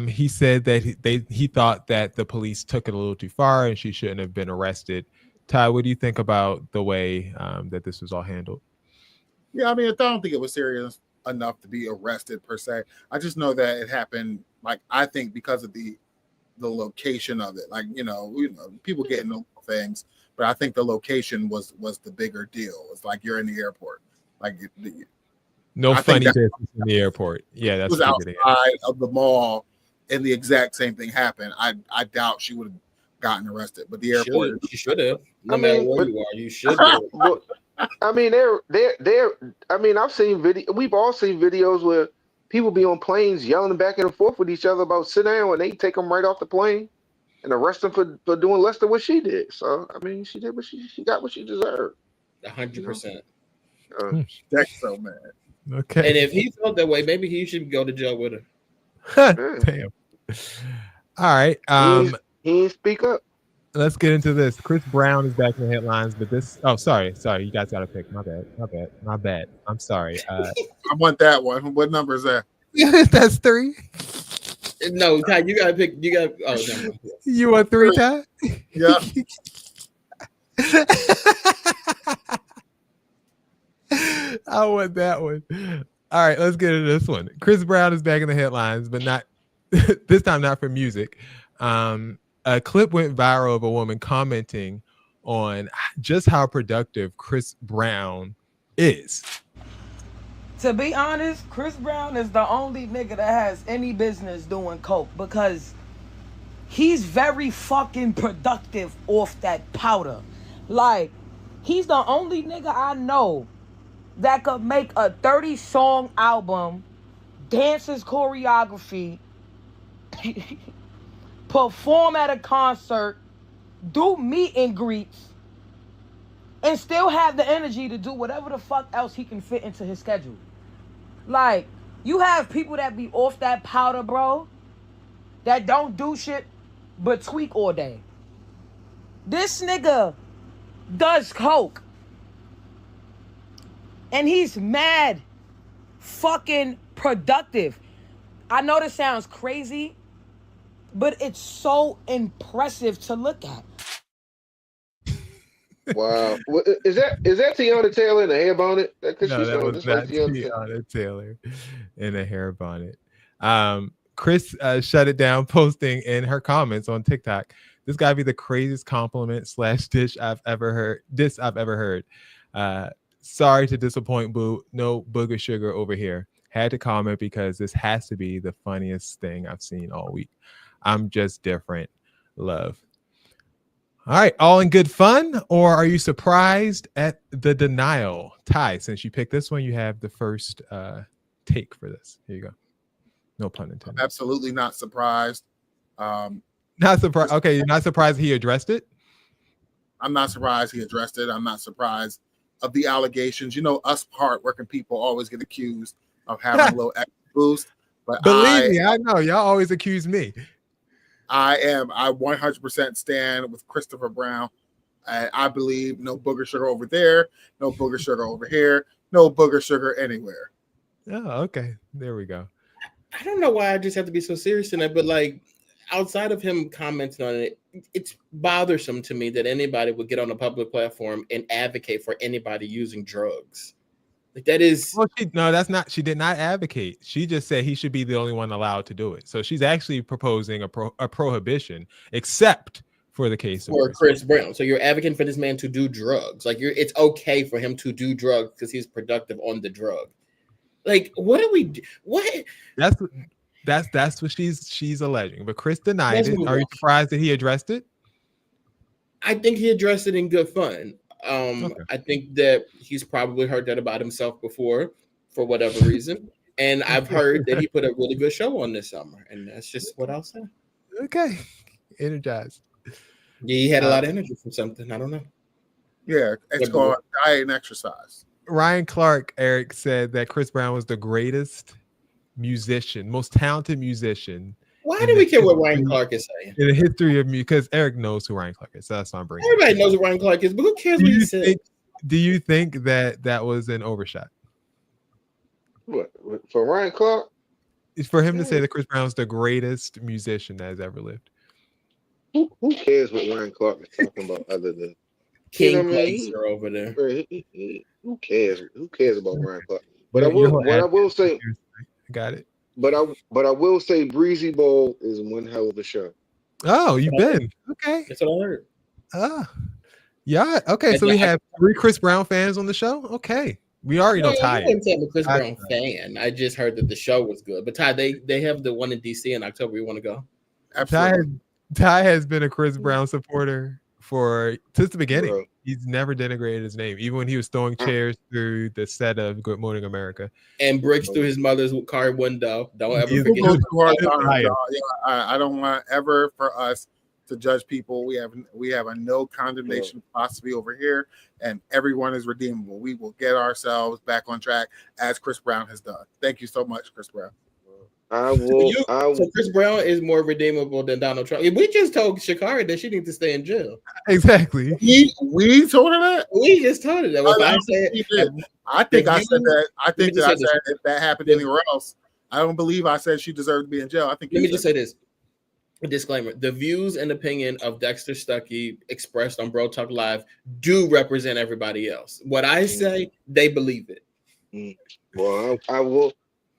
he said that he thought that the police took it a little too far and she shouldn't have been arrested. Ty, what do you think about the way that this was all handled? Yeah, I mean, I don't think it was serious enough to be arrested per se. I just know that it happened, like, I think because of the location of it. Like, people get into things, but I think the location was the bigger deal. It's like you're in the airport. Like, no funny business in the airport. Yeah, that's was outside of the mall, and the exact same thing happened. I doubt she would have gotten arrested, but the airport. She should have. No matter where you are, you should have. I mean, they're. I mean, I've seen video. We've all seen videos where people be on planes yelling back and forth with each other about sit down, and they take them right off the plane and arrest them for doing less than what she did. So I mean, she did what she got what she deserved. 100%. That's so mad. Okay. And if he felt that way, maybe he should go to jail with her. Damn. All right. He didn't speak up. Let's get into this. Chris Brown is back in the headlines, but this. Oh, sorry. You guys got to pick. My bad. I'm sorry. I want that one. What number is that? That's 3. No, Ty, you gotta pick. You got. Oh, no. You want 3, Ty? Yeah. I want that one. All right, let's get into this one. Chris Brown is back in the headlines, but not this time. Not for music. A clip went viral of a woman commenting on just how productive Chris Brown is. To be honest, Chris Brown is the only nigga that has any business doing coke because he's very fucking productive off that powder. Like, he's the only nigga I know that could make a 30-song album, dances choreography, perform at a concert, do meet and greets, and still have the energy to do whatever the fuck else he can fit into his schedule. Like, you have people that be off that powder, bro, that don't do shit but tweak all day. This nigga does coke. And he's mad fucking productive. I know this sounds crazy, but it's so impressive to look at. Wow. Is that Tiana Taylor in a hair bonnet? No, that was not Tiana Taylor in a hair bonnet. Chris shut it down, posting in her comments on TikTok, "This gotta be the craziest compliment / dish I've ever heard. Sorry to disappoint, boo. No booger sugar over here. Had to comment because this has to be the funniest thing I've seen all week. I'm just different. Love." All right, all in good fun, or are you surprised at the denial? Ty, since you picked this one, you have the first take for this. Here you go. No pun intended. I'm absolutely not surprised. Not surprised. Okay, you're not surprised he addressed it? I'm not surprised he addressed it. I'm not surprised of the allegations. You know, us hard-working people always get accused of having a little extra boost. But believe me, I know. Y'all always accuse me. I 100% stand with Christopher Brown. I believe no booger sugar over there, no booger sugar over here, no booger sugar anywhere. Oh, okay. There we go. I don't know why I just have to be so serious in it, but like outside of him commenting on it, it's bothersome to me that anybody would get on a public platform and advocate for anybody using drugs. Like that is she did not advocate. She just said he should be the only one allowed to do it. So she's actually proposing a prohibition, except for the case for Chris Brown. So you're advocating for this man to do drugs. Like it's okay for him to do drugs because he's productive on the drug. Like what do we do? What? That's what she's alleging. But Chris denied it. Are you surprised that he addressed it? I think he addressed it in good fun. I think that he's probably heard that about himself before for whatever reason. And I've heard that he put a really good show on this summer. And that's just what I'll say. Okay. Energized. Yeah, he had a lot of energy from something. I don't know. Yeah, it's called diet and exercise. Ryan Clark, Eric, said that Chris Brown was the greatest musician, most talented musician. Why do we care what Ryan Clark is saying? In the history of music, because Eric knows who Ryan Clark is, so that's why I'm bringing. Everybody knows who Ryan Clark is, but who cares what he said? Do you think that was an overshot? What for Ryan Clark? It's for him to say that Chris Brown's the greatest musician that has ever lived. Who cares what Ryan Clark is talking about other than King over there? Who cares? Who cares about Ryan Clark? But I will say, got it. But I will say, Breezy Bowl is one hell of a show. Oh, you've been okay. That's what I heard. Yeah. Okay, so we have 3 Chris Brown fans on the show. Okay, we already know Ty. I didn't say I'm a Chris Brown fan. I just heard that the show was good. But Ty, they have the one in DC in October. You want to go? Absolutely. Ty has been a Chris Brown supporter since the beginning. Bro. He's never denigrated his name, even when he was throwing chairs through the set of Good Morning America and bricks through his mother's car window. Don't ever forget. I don't want ever for us to judge people. We have a no condemnation philosophy over here, and everyone is redeemable. We will get ourselves back on track as Chris Brown has done. Thank you so much, Chris Brown. So Chris Brown is more redeemable than Donald Trump. We just told Sha'Carri that she needs to stay in jail. Exactly. We told her that. We just told her that. I think I said that. I think that I said if that happened anywhere else, I don't believe I said she deserved to be in jail. I think. Let me just say this. A disclaimer: the views and opinion of Dexter Stuckey expressed on Bro Talk Live do represent everybody else. What I say, they believe it. Well,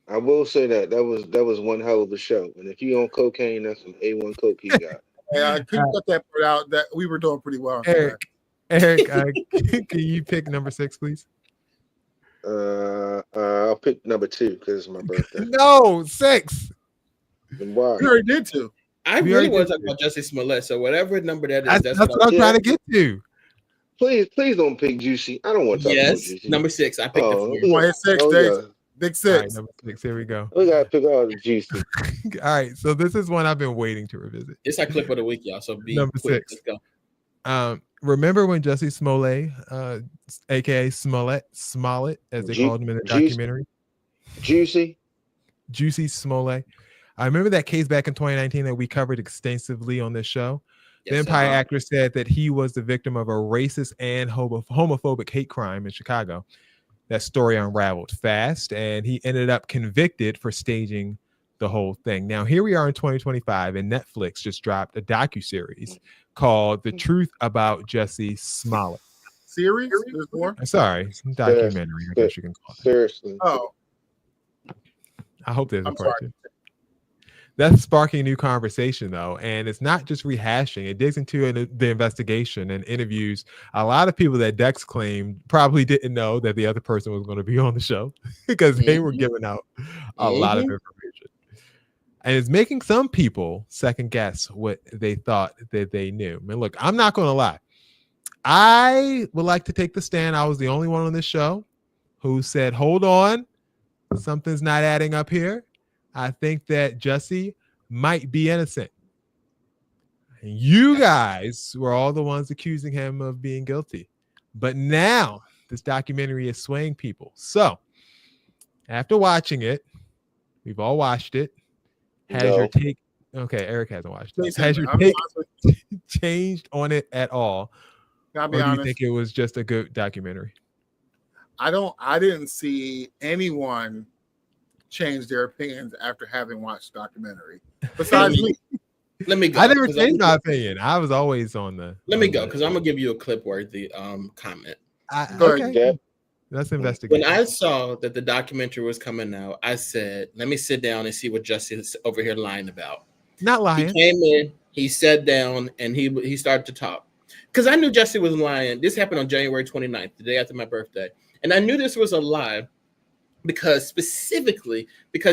I will say that was one hell of a show. And if you on cocaine, that's some A1 coke he got. Can you put that part out? That we were doing pretty well. Eric, can you pick number 6, please? I'll pick number 2 because it's my birthday. No, 6. And why? We already did 2. I We really already want to did talk about Jussie Smollett. So whatever number that is, That's what I'm trying to get to. Please don't pick Juicy. I don't want to talk about Yes, Juicy. number 6. I picked it for you. Come on, it's 6, Dave. Big 6. All right, number 6. Here we go. We gotta pick all the Juicy. All right, so this is one I've been waiting to revisit. It's our clip of the week, y'all. So be Number quick. 6. Let's go. Remember when Jussie Smollett, aka Smollett, as they called him in the documentary? Juicy Smollett. I remember that case back in 2019 that we covered extensively on this show. The Empire actor said that he was the victim of a racist and homophobic hate crime in Chicago. That story unraveled fast, and he ended up convicted for staging the whole thing. Now, here we are in 2025, and Netflix just dropped a docuseries called The Truth About Jussie Smollett. Series? There's more? Sorry, documentary, I guess you can call it. Seriously. Oh. I hope there's a question. That's sparking new conversation, though, and it's not just rehashing. It digs into the investigation and interviews a lot of people that Dex claimed probably didn't know that the other person was going to be on the show because they were giving out a lot of information. And it's making some people second guess what they thought that they knew. I mean, look, I'm not going to lie. I would like to take the stand. I was the only one on this show who said, hold on, something's not adding up here. I think that Jussie might be innocent. And you guys were all the ones accusing him of being guilty. But now this documentary is swaying people. So after watching it, we've all watched it. Has your take? Okay, Eric hasn't watched it. Has your take changed on it at all? I'll be or do honest. you think it was just a good documentary? I didn't see anyone change their opinions after having watched the documentary. Besides me. Let me go. I never changed my opinion. I was always on the. Let me go because I'm gonna give you a clip worthy comment. Okay. Let's investigate. When I saw that the documentary was coming out, I said, "Let me sit down and see what Jussie is over here lying about." Not lying. He came in, he sat down, and he started to talk because I knew Jussie was lying. This happened on January 29th, the day after my birthday, and I knew this was a lie. Because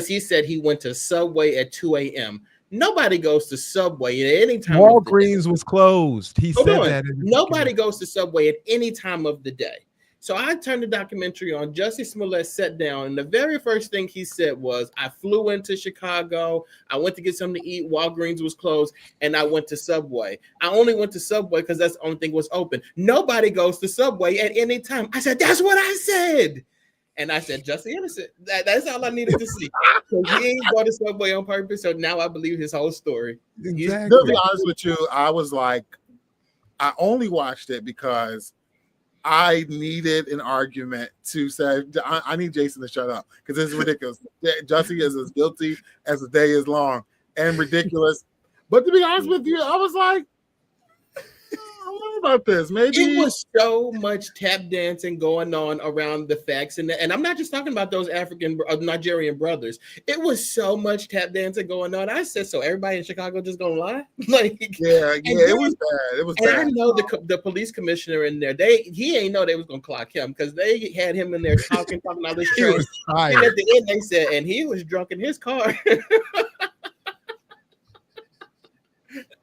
he said he went to Subway at 2 a.m. Nobody goes to Subway at any time. Walgreens was closed. He said that. Nobody goes to Subway at any time of the day. So I turned the documentary on. Jussie Smollett sat down, and the very first thing he said was, I flew into Chicago. I went to get something to eat. Walgreens was closed, and I went to Subway. I only went to Subway because that's the only thing was open. Nobody goes to Subway at any time. I said, that's what I said. And I said, Jussie innocent. That's all I needed to see. So he ain't go to Subway on purpose. So now I believe his whole story. Exactly. To be honest with you, I was like, I only watched it because I needed an argument to say, I need Jason to shut up because this is ridiculous. Jussie is as guilty as the day is long and ridiculous. But to be honest with you, I was like, I don't know about this. Maybe it was so much tap dancing going on around the facts, and I'm not just talking about those Nigerian brothers. It was so much tap dancing going on. I said, so everybody in Chicago just gonna lie? It was bad. It was bad. I know the police commissioner in there. He ain't know they was gonna clock him because they had him in there talking all this trash. And at the end, they said, and he was drunk in his car.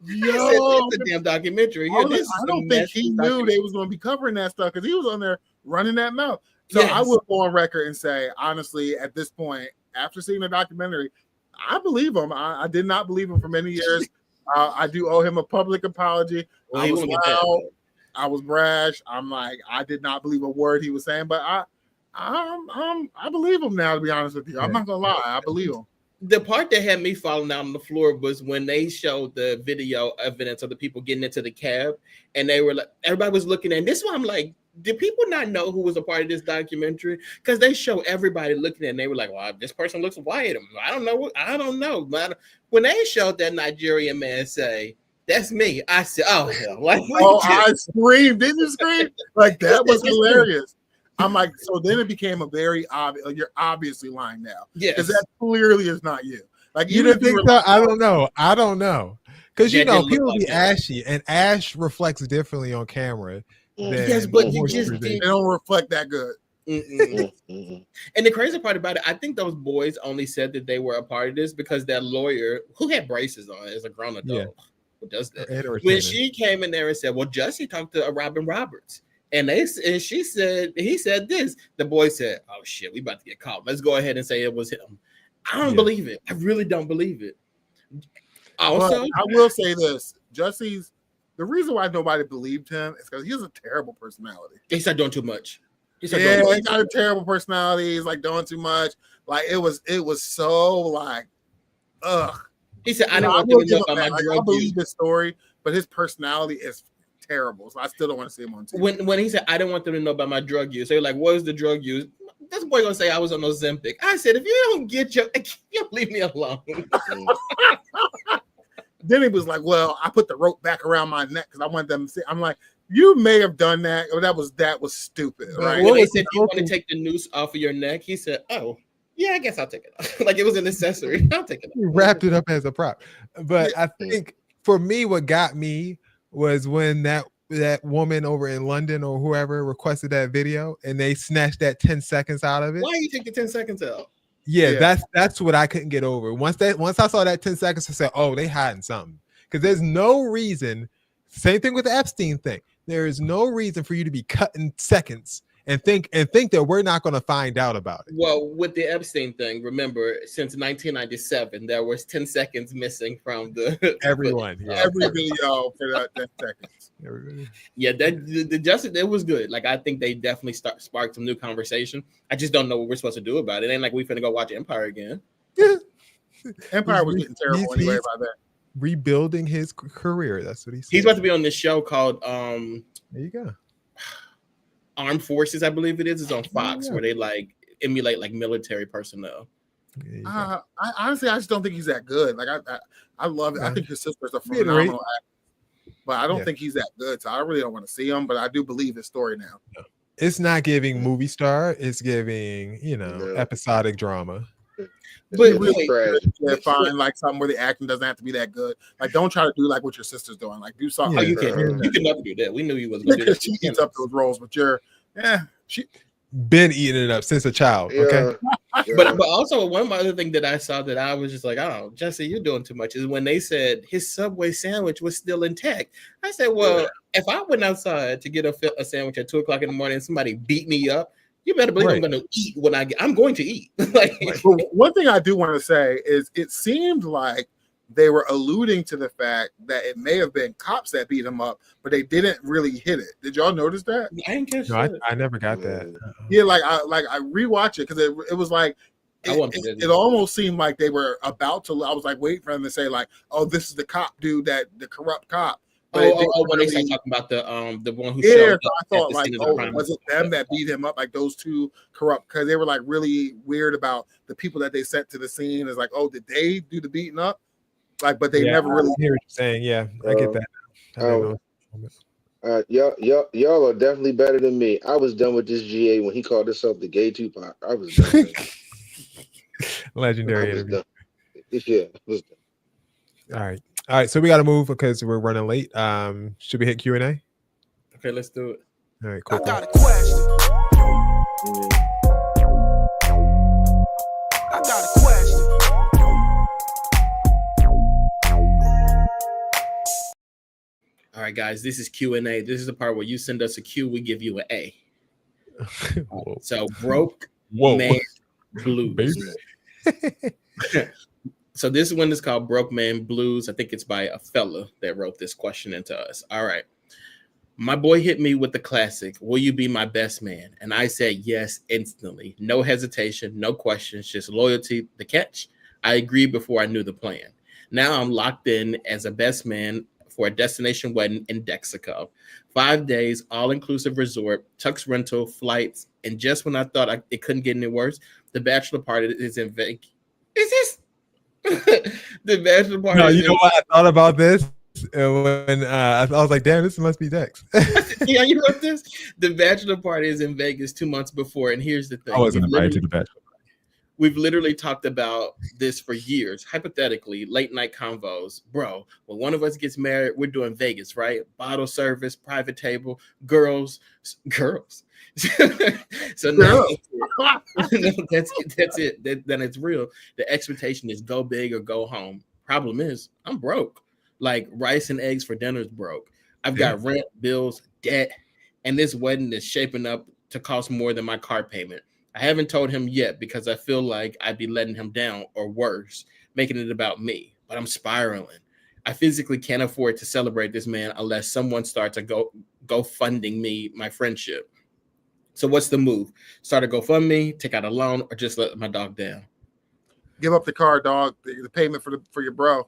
Yo, it's a damn documentary. I don't think he knew they was going to be covering that stuff because he was on there running that mouth. So I will go on record and say, honestly, at this point, after seeing the documentary, I believe him. I did not believe him for many years. I do owe him a public apology. I was loud. I was brash. I'm like, I did not believe a word he was saying, but I believe him now. To be honest with you, I'm not gonna lie. I believe him. The part that had me falling out on the floor was when they showed the video evidence of the people getting into the cab, and they were like, everybody was looking at. And this one, I'm like, did people not know who was a part of this documentary? Because they show everybody looking at, and they were like, well, this person looks white. I don't know. But when they showed that Nigerian man say, that's me, I said, oh hell! I screamed. Didn't you scream? Like that was hilarious. I'm like, so then it became a very obvious. You're obviously lying now, because that clearly is not you. Like you didn't think so? I don't know, because people be ashy, and ash reflects differently on camera. Yes, but you just they don't reflect that good. And the crazy part about it, I think those boys only said that they were a part of this because that lawyer who had braces on as a grown adult who does that. When she came in there and said, "Well, Jussie talked to Robin Roberts," and he said this. The boy said, "Oh shit, we about to get caught. Let's go ahead and say it was him." I don't believe it. I really don't believe it. Also, but I will say this: Jussie's the reason why nobody believed him is because he has a terrible personality. He started doing too much. He got a terrible personality. He's like doing too much. Like it was so like, ugh. He said, "I don't want to know about my drug I believe this story, but his personality is terrible. So I still don't want to see him on TV." When he said, "I don't want them to know about my drug use," they're like, "What is the drug use?" This boy gonna say I was on Ozempic. I said, "If you don't get you leave me alone." Then he was like, "Well, I put the rope back around my neck because I want them to see." I'm like, "You may have done that, or that was stupid." Right? When he said, "You want to take the noose off of your neck?" He said, "Oh, yeah, I guess I'll take it off." Like it was an accessory. I'll take it off. He wrapped it up as a prop. But I think for me, what got me was when that woman over in London or whoever requested that video and they snatched that 10 seconds out of it. Why you take the 10 seconds out? Yeah, that's what I couldn't get over. Once I saw that 10 seconds, I said, "Oh, they hiding something." Because there's no reason. Same thing with the Epstein thing. There is no reason for you to be cutting seconds and think that we're not going to find out about it. Well, with the Epstein thing, remember, since 1997, there was 10 seconds missing from everyone. Every video for that 10 seconds. Everybody. Yeah, the Justice, it was good. Like I think they definitely sparked some new conversation. I just don't know what we're supposed to do about it. It ain't like we finna go watch Empire again. Empire was getting terrible anyway about that. Rebuilding his career. That's what he said. He's about to be on this show called there you go. Armed Forces, I believe it is. It's on Fox where they like emulate like military personnel. I honestly, I just don't think he's that good. Like I love it. I think his sister's a phenomenal actor, but I don't think he's that good. So I really don't want to see him. But I do believe his story now. It's not giving movie star. It's giving episodic drama. But really, find like something where the acting doesn't have to be that good. Like, don't try to do like what your sister's doing. Like, do something. You can never do that. We knew you was gonna do that. She eats up those roles, but she been eating it up since a child. Okay, but also one of my other thing that I saw that I was just like, "Oh, Jussie, you're doing too much," is when they said his Subway sandwich was still intact. I said, "Well, if I went outside to get a sandwich at 2:00 in the morning and somebody beat me up, you better believe I'm going to eat when I'm going to eat." One thing I do want to say is it seemed like they were alluding to the fact that it may have been cops that beat him up, but they didn't really hit it. Did y'all notice that? I didn't catch that. I never got that. Yeah, I rewatched it because it was like it almost seemed like they were about to. I was like waiting for them to say like, "Oh, this is the cop dude, the corrupt cop." But when they start talking about the one who showed up, I thought like, was it them that beat him up? Like those two corrupt, because they were like really weird about the people that they sent to the scene. Is like, oh, did they do the beating up? Like, but they never really. I hear what you're saying. Yeah, I get that. Y'all are definitely better than me. I was done with this GA when he called himself the gay Tupac. I was done. Legendary interview. Yeah, I was All done. right. So we got to move because we're running late. Should we hit Q&A? Okay, let's do it. All right, cool. I got a question. I got a question. All right, guys, this is Q&A. This is the part where you send us a Q, we give you an A. So, Broke Man Blues. So this one is called Broke Man Blues. I think it's by a fella that wrote this question into us. All right. My boy hit me with the classic, "Will you be my best man?" And I said yes instantly. No hesitation, no questions, just loyalty. The catch, I agreed before I knew the plan. Now I'm locked in as a best man for a destination wedding in Dexico. 5 days, all-inclusive resort, tux rental, flights. And just when I thought it couldn't get any worse, the bachelor party is in Vegas. Is this? The bachelor party. No, you know what? I thought about this when I was like, "Damn, this must be Dex." Yeah, you wrote this. The bachelor party is in Vegas 2 months before, and here's the thing: I wasn't invited to the bachelor party. We've literally talked about this for years, hypothetically, late night convos. Bro, when one of us gets married, we're doing Vegas, right? Bottle service, private table, girls. So now that's it. Then it's real. The expectation is go big or go home. Problem is, I'm broke. Like rice and eggs for dinner is broke. I've got rent, bills, debt, and this wedding is shaping up to cost more than my car payment. I haven't told him yet because I feel like I'd be letting him down or worse, making it about me. But I'm spiraling. I physically can't afford to celebrate this man unless someone starts a go funding me my friendship. So what's the move? Start a GoFundMe, take out a loan, or just let my dog down? Give up the car, dog. The payment for your bro.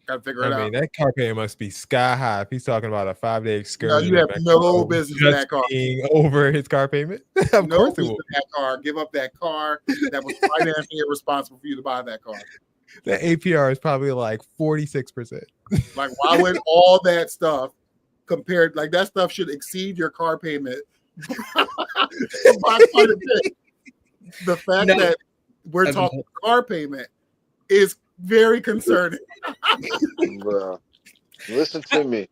Gotta figure it out. I mean, that car payment must be sky high if he's talking about a 5-day excursion. You have no business in that car. Being over his car payment. Of no course it business will. in that car. Give up that car that was financially irresponsible for you to buy that car. The APR is probably like 46%. Like, why would all that stuff compared? Like, that stuff should exceed your car payment by quite a bit. The fact that we're talking car payment is very concerning. Bro, listen to me.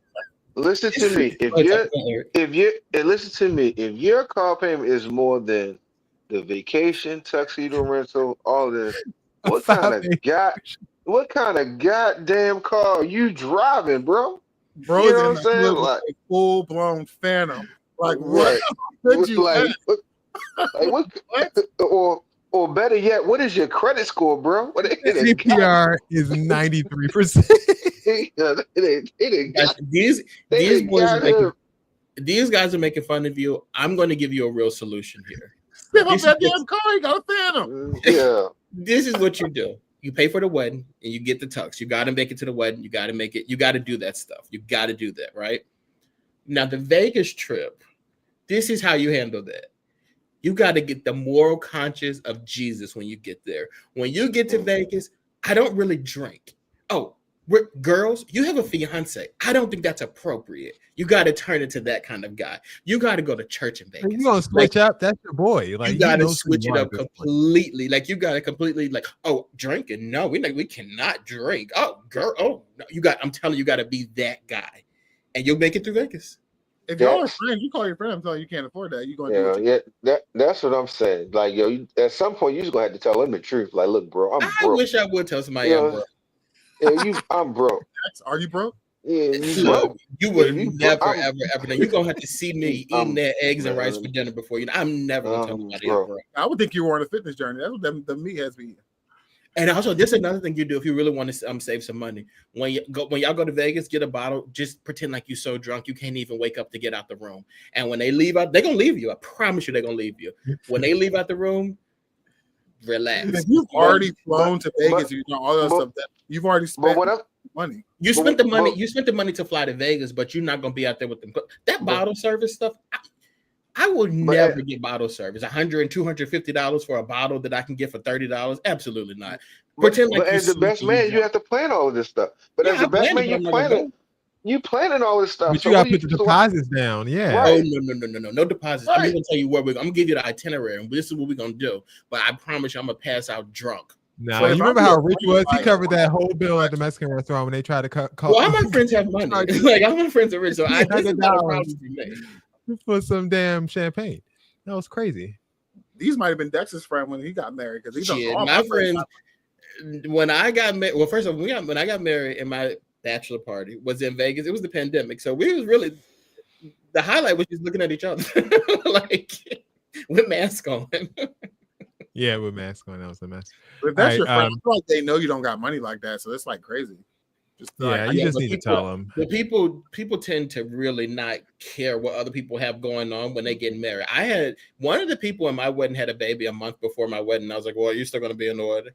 Listen to me. Listen to me. If your car payment is more than the vacation, tuxedo rental, all this, what kind of goddamn car are you driving, bro? Bro, you know what I'm saying? Like full blown phantom. Like right. What you or better yet, what is your credit score, bro? APR is 93%. These guys are making fun of you. I'm going to give you a real solution here. Give up that damn car, you got a phantom. Yeah. This is what you do. You pay for the wedding and you get the tux. You got to make it to the wedding. You got to make it. You got to do that stuff. You got to do that, right? Now, the Vegas trip, this is how you handle that. You got to get the moral conscience of Jesus when you get there. When you get to Vegas, I don't really drink. Oh, girls, you have a fiance. I don't think that's appropriate. You got to turn into that kind of guy. You got to go to church in Vegas. You gonna switch up? That's your boy. Like you got to switch it up completely. Like you got to completely like, oh, drinking? No, we cannot drink. Oh, girl, oh, no, you got. I'm telling you, you got to be that guy, and you'll make it through Vegas. If y'all are friends, you call your friend and tell you can't afford that. You gonna do it. That's what I'm saying. Like, at some point, you just gonna have to tell them the truth. Like, look, bro, I'm broke. I wish I would tell somebody I'm broke. I'm broke. Are you broke? Yeah, you broke. You would never, ever. You're gonna have to see me eating that eggs and rice for dinner before you. I'm never gonna tell somebody I'm broke. I would think you were on a fitness journey. That's what the meatheads be. And also, this is another thing you do if you really want to save some money. When y'all go to Vegas, get a bottle. Just pretend like you're so drunk you can't even wake up to get out the room. And when they leave out, they're gonna leave you. I promise you, they're gonna leave you. When they leave out the room, relax. If you've already flown to Vegas, you know all that stuff. That you've already spent money. You spent the money. You spent the money to fly to Vegas, but you're not gonna be out there with them. That bottle service stuff. I would never get bottle service. $100 $250 for a bottle that I can get for $30. Absolutely not. Pretend like as the best man, you have to plan all of this stuff. But as the best man, you planning all this stuff. But you gotta put the deposits down. Yeah. Right. Oh no deposits. Right. I'm gonna tell you where I'm gonna give you the itinerary, and this is what we're gonna do. But I promise you, I'm gonna pass out drunk. No, you remember how rich he was? He covered that whole bill at the Mexican restaurant when they tried to call. Well, all my friends have money. Like all my friends are rich, so this is not a problem for me. For some damn champagne. That was crazy. These might have been Dex's friend when he got married because he's my friends. When I got married, well, first of all, when I got married and my bachelor party was in Vegas, it was the pandemic, so we was really the highlight was just looking at each other like with masks on. Yeah, with masks on, that was a mess. But if that's your friend, I feel like they know you don't got money like that, so it's like crazy. You just need to tell them. The people tend to really not care what other people have going on when they get married. I had one of the people in my wedding had a baby a month before my wedding. I was like, "Well, you're still going to be in the wedding."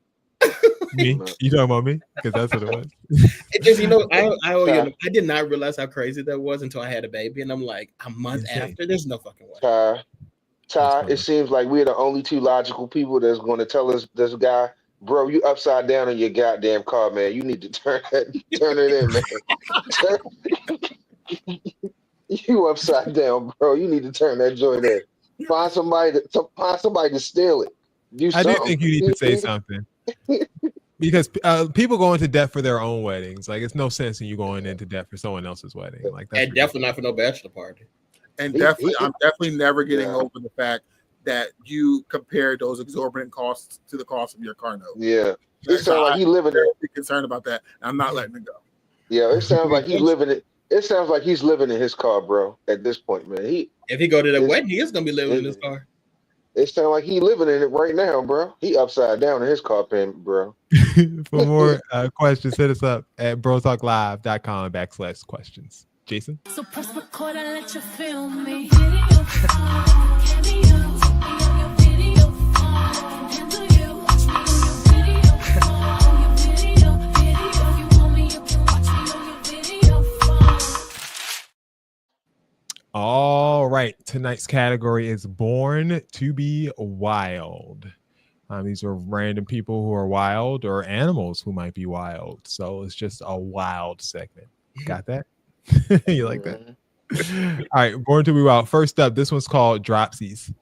Me? You talking about me? Because that's what it was. It just, I did not realize how crazy that was until I had a baby, and I'm like, a month after, there's no fucking way. Ty, it seems like we're the only two logical people that's going to tell us this guy. Bro, you upside down in your goddamn car, man. You need to turn it in, man. You upside down, bro. You need to turn that joint in. Find somebody to steal it. I do think you need to say something. Because people go into debt for their own weddings. Like, it's no sense in you going into debt for someone else's wedding. Like, that's and definitely not for no bachelor party. And I'm definitely never getting over the fact that you compare those exorbitant costs to the cost of your car note. Yeah, it sounds like he living it. I'm concerned about that. I'm not letting it go. Yeah, it sounds like he's living it. It sounds like he's living in his car, bro. At this point, man, if he go to the wedding, he is gonna be living in his car. It sounds like he living in it right now, bro. He upside down in his car payment, bro. For more questions, hit us up at brotalklive.com/questions. Jason? So press record and let you feel me. All right, tonight's category is Born to be Wild. These are random people who are wild or animals who might be wild. So it's just a wild segment. Got that? You like that? All right, Born to be Wild. First up, this one's called Dropsies.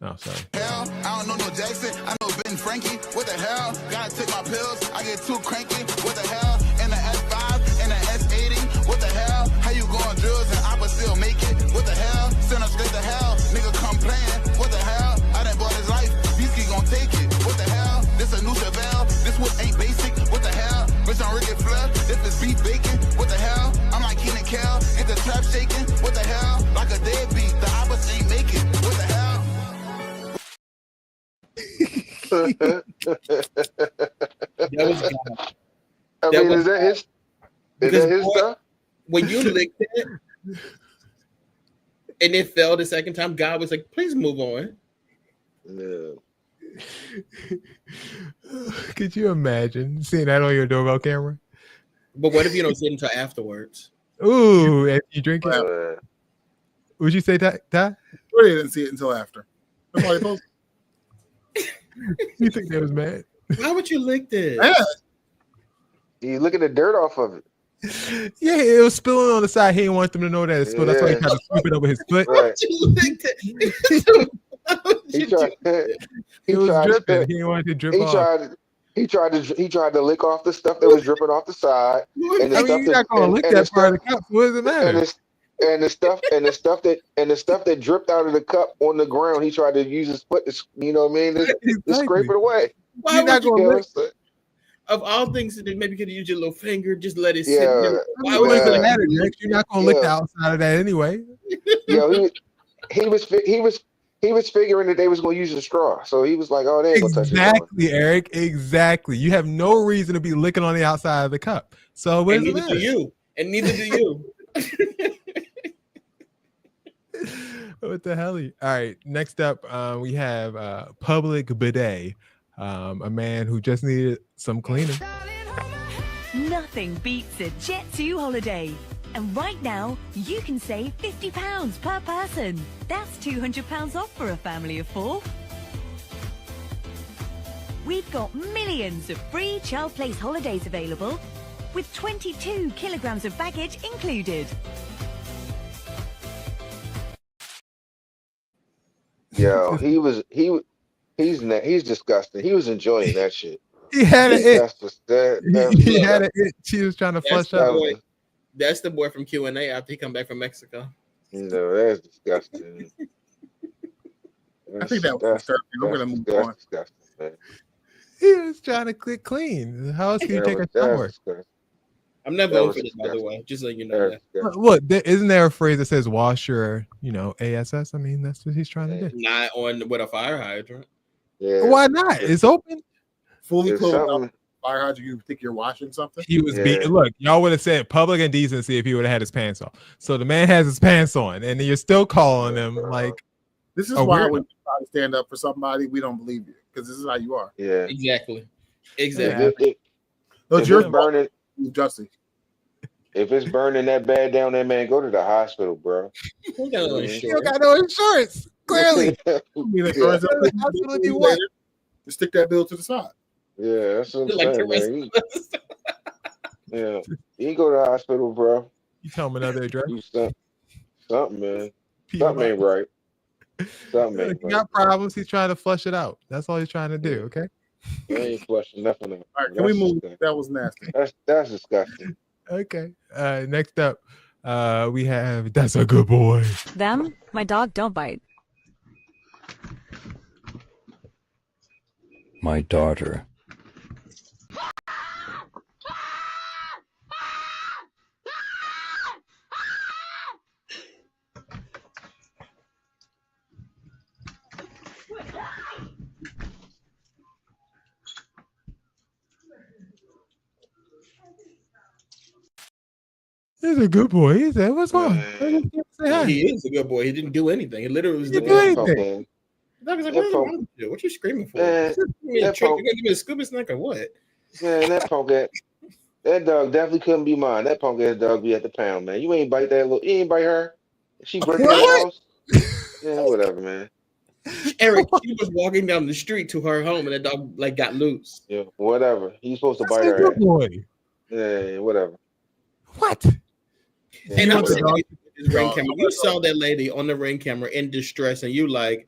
Oh, sorry. Hell, I don't know no Jackson. I know Ben Frankie. What the hell? Gotta take my pills. I get too cranky. What the hell? In the S5, in the S80. What the hell? How you going drills and I but still make it? What the hell? Send us straight to hell. Nigga come playing. What the hell? I done bought his life. Beastie gon' take it. What the hell? This a new Chevelle. This whip ain't basic. What the hell? Bitch on Ricky Flair. If it's beef bacon. What the hell? I'm like Keenan Kel. Get the trap shaking. What the hell? Like a deadbeat. The opposite ain't make it. What the hell? I mean, is that his? Is that his stuff? When you licked it and it fell the second time, God was like, "Please move on." No. Could you imagine seeing that on your doorbell camera? But what if you don't see it until afterwards? Ooh, if you drink it. Would you say that? They didn't see it until after. That's why they posted. You think they was mad? Why would you lick this? Yeah. You licking the dirt off of it. Yeah, it was spilling on the side. He didn't want them to know that it spilled. That's why he tried to sweep it over his foot. Right. You licked it. He tried dripping. He didn't want it to drip off. He tried to lick off the stuff that was dripping off the side. And the you're not gonna lick that part of the cup. What does it matter? And the stuff that dripped out of the cup on the ground, he tried to use his foot to, you know what I mean, to scrape it away. Why You're not gonna lick it? Of all things that maybe you could use your little finger, just let it sit. Yeah. Why would it matter? You're not gonna lick the outside of that anyway. Yo, he was figuring that they was gonna use a straw, so he was like, "Oh, they ain't gonna touch it." Exactly, Eric. Exactly. You have no reason to be licking on the outside of the cup. So what neither do you. And neither do you. What the hell? All right. Next up, we have Public Bidet, a man who just needed some cleaning. Nothing beats a Jet2 holiday. And right now, you can save £50 per person. That's £200 off for a family of 4. We've got millions of free child place holidays available, with 22 kilograms of baggage included. Yo, he's disgusting. He was enjoying that shit. He had it. He had it. She was trying to flush out. That's the boy from Q&A after he come back from Mexico. No, that's disgusting. I think that was disturbing. I'm gonna move on. Disgusting, man. He was trying to click clean. How else can you take a shower? I'm never voting for this, by the way. Just so you know that. Look, isn't there a phrase that says "wash your, ASS"? I mean, that's what he's trying to do. Not on with a fire hydrant. Yeah. Why not? It's open. Fully closed up. Fire hydrant. You think you're washing something? He was beating. Look, y'all would have said public indecency if he would have had his pants off. So the man has his pants on, and you're still calling him like. This is why when you try to stand up for somebody, we don't believe you, because this is how you are. Yeah, exactly. If you're burning, Jussie. If it's burning that bad down there, man, go to the hospital, bro. You got no insurance. You don't got no insurance. Clearly. Just stick that bill to the side. Yeah, that's what I'm saying, man. Yeah, you go to the hospital, bro. You tell him another address. Something, man. Something ain't right. Something He ain't right. got problems. He's trying to flush it out. That's all he's trying to do. Okay. I ain't flushing nothing out. All right, can we move? That was nasty. That's disgusting. Okay. Next up, we have That's a Good Boy. Them, my dog don't bite. My daughter. He's a good boy. He said, "What's wrong?" Say hi. He is a good boy. He didn't do anything. He literally was He looking didn't at do the anything. dog. Was like, "What's wrong with you? What you screaming for? Man, You that gonna punk, give me a scuba snack or what?" man, that punk ass, that dog definitely couldn't be mine. That punk ass dog be at the pound, man. You ain't bite that little. You ain't bite her. She breaking in the What? house. Yeah, whatever, man. Eric, she was walking down the street to her home, and the dog like got loose. Yeah, whatever. He's supposed to That's bite a her good ass. boy. Yeah, whatever. What? Yeah, And I'm whatever. saying, this ring camera. You saw that lady on the ring camera in distress, and you like,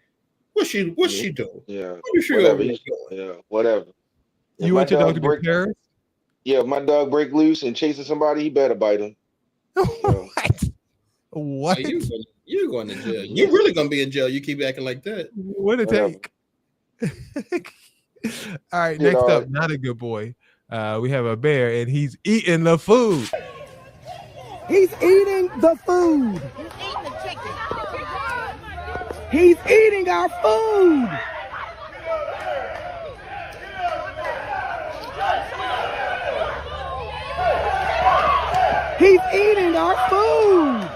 what's she doing? Yeah, What is she whatever. over there He's, doing? yeah, whatever. If You my want your dog to dog be break, Paris? yeah, if my dog break loose and chasing somebody, he better bite him. So, What? Oh, you're going to jail. You're really gonna be in jail. You keep acting like that. What it whatever. take? All right, Did next all up, right. not a good boy. We have a bear, and he's eating the food. He's eating the food. He's eating our food. He's eating our food.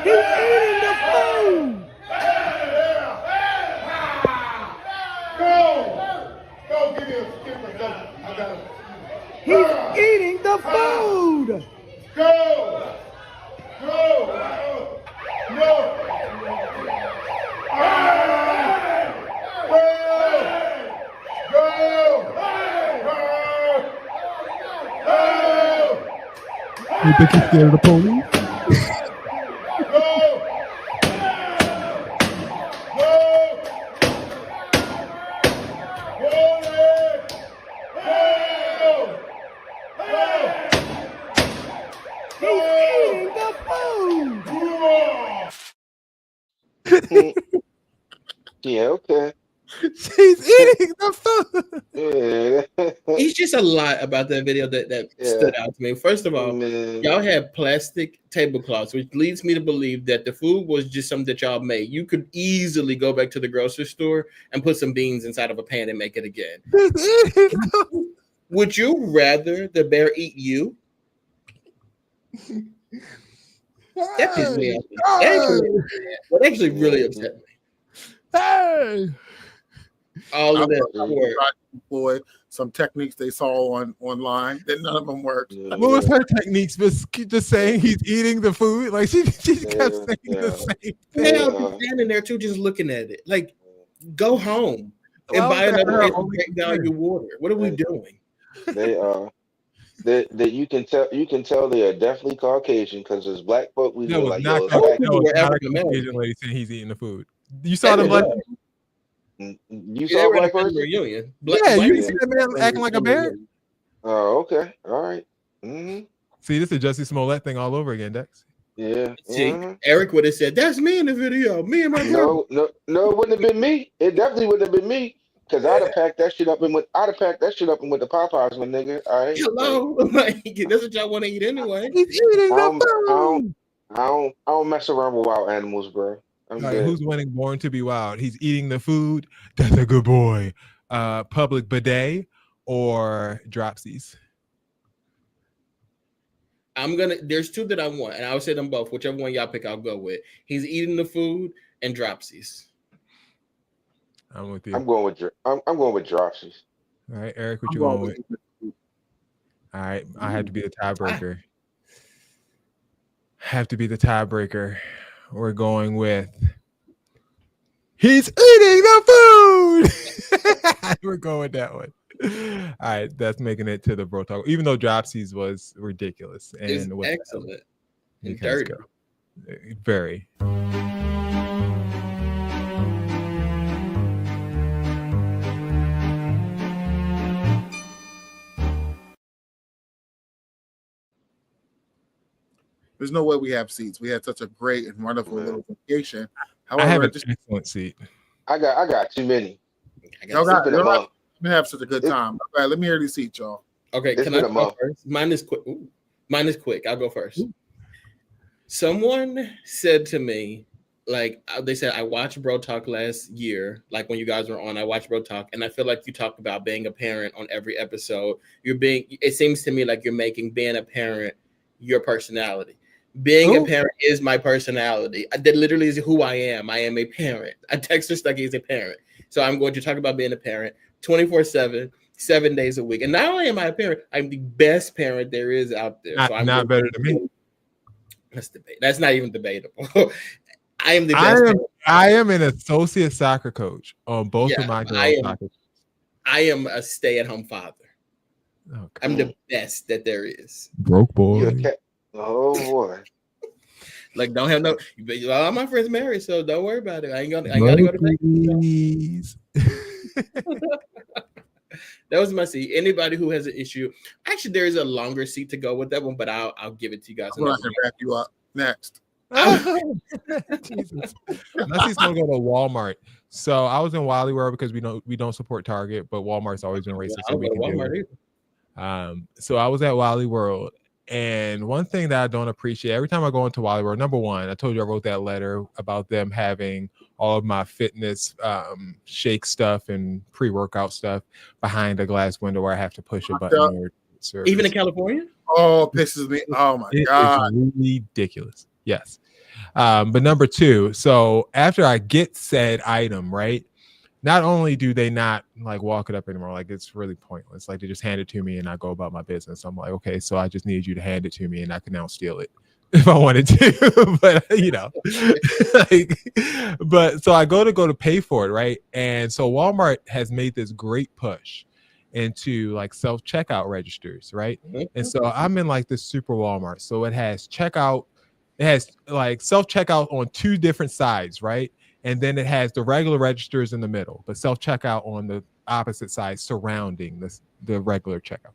He's eating the food. Go, give me a skipper. Go. I got it. He's eating the food. Go. Go. No. You think he's scared of the police? He's eating the food. Yeah, okay. She's eating the food. Yeah. It's just a lot about that video that stood out to me. First of all, Man. y'all had plastic tablecloths, which leads me to believe that the food was just something that y'all made. You could easily go back to the grocery store and put some beans inside of a pan and make it again. Would you rather the bear eat you? That pissed me off. That actually really upset me. Hey. All of that I work. tried to employ some techniques they saw online, that none of them worked. What was her techniques? Just saying he's eating the food? Like she kept saying the same thing. Now I'm standing there too, just looking at it. Like, go home and Well, buy another her case of only great value water. What are we doing? That you can tell they are definitely Caucasian because as black folk we That go was like, not yo, it's Caucasian. black No, people. it's not a Caucasian lady saying he's eating the food. You saw them black people? You saw a black person? Reunion. Yeah, you didn't see that man acting like a bear? Oh, okay. All right. Mm-hmm. See, this is Jussie Smollett thing all over again, Dex. Yeah. See, Mm-hmm. Eric would have said, "That's me in the video. Me and my girl." No, it wouldn't have been me. It definitely wouldn't have been me. Cause I'd have packed that shit up and went the Popeyes, my nigga. All right. Hello, like, that's what y'all want to eat anyway. He's eating I don't, the food. I don't mess around with wild animals, bro. I'm All right, good. who's winning Born to Be Wild? He's eating the food. That's a good boy. Public bidet or dropsies? There's two that I want, and I'll say them both. Whichever one y'all pick, I'll go with. He's eating the food and dropsies. I'm with you. I'm going with dropsies. All right, Eric, what I'm you going going with? with All right, I have to be the tiebreaker. Have to be the tiebreaker. We're going with he's eating the food. We're going with that one. All right, that's making it to the bro talk. Even though Dropsies was ridiculous and It's excellent and dirty. Very. There's no way we have seats. We had such a great and wonderful little vacation. I have However, an excellent seat. I got too many. y'all It's been a month. have such a good time. All right, let me hear these seats, y'all. Okay, It's can I been a go month. first? Mine is quick. Ooh, mine is quick. I'll go first. Someone said to me, like they said, I watched Bro Talk last year, like when you guys were on, I watched Bro Talk, and I feel like you talk about being a parent on every episode. It seems to me like you're making being a parent your personality. Being a parent is my personality. That literally is who I am. I am a parent. I Dexter Stuckey is a parent. So I'm going to talk about being a parent 24/7, 7 days a week. And not only am I a parent, I'm the best parent there is out there. Not, so I'm not better than me. Let's debate. That's not even debatable. I am the best. I am an associate soccer coach on both of my girls' soccer. I am a stay-at-home father. Okay. I'm the best that there is. Broke boy. Oh boy. Like, don't have no. All my friends married, so don't worry about it. I gotta go to please. That was my seat. Anybody who has an issue, actually, there is a longer seat to go with that one, but I'll give it to you guys. I'm gonna wrap you up next. Jesus. My seat's gonna go to Walmart. So I was in Wally World because we don't support Target, but Walmart's always been racist, so we can do it. So I was at Wally World, and one thing that I don't appreciate every time I go into Wally World, number one, I told you I wrote that letter about them having all of my fitness shake stuff and pre-workout stuff behind a glass window where I have to push a button. Even in California? Oh, pisses me. Oh my God. It's ridiculous. Yes. But number two, so after I get said item, right? Not only do they not like walk it up anymore, like it's really pointless. Like they just hand it to me and I go about my business. I'm like, okay, so I just need you to hand it to me and I can now steal it if I wanted to. But you know, but so I go to pay for it, right? And so Walmart has made this great push into like self-checkout registers, right? And so I'm in like this super Walmart. So it has checkout, it has like self-checkout on two different sides, right? And then it has the regular registers in the middle, but self-checkout on the opposite side surrounding the regular checkout.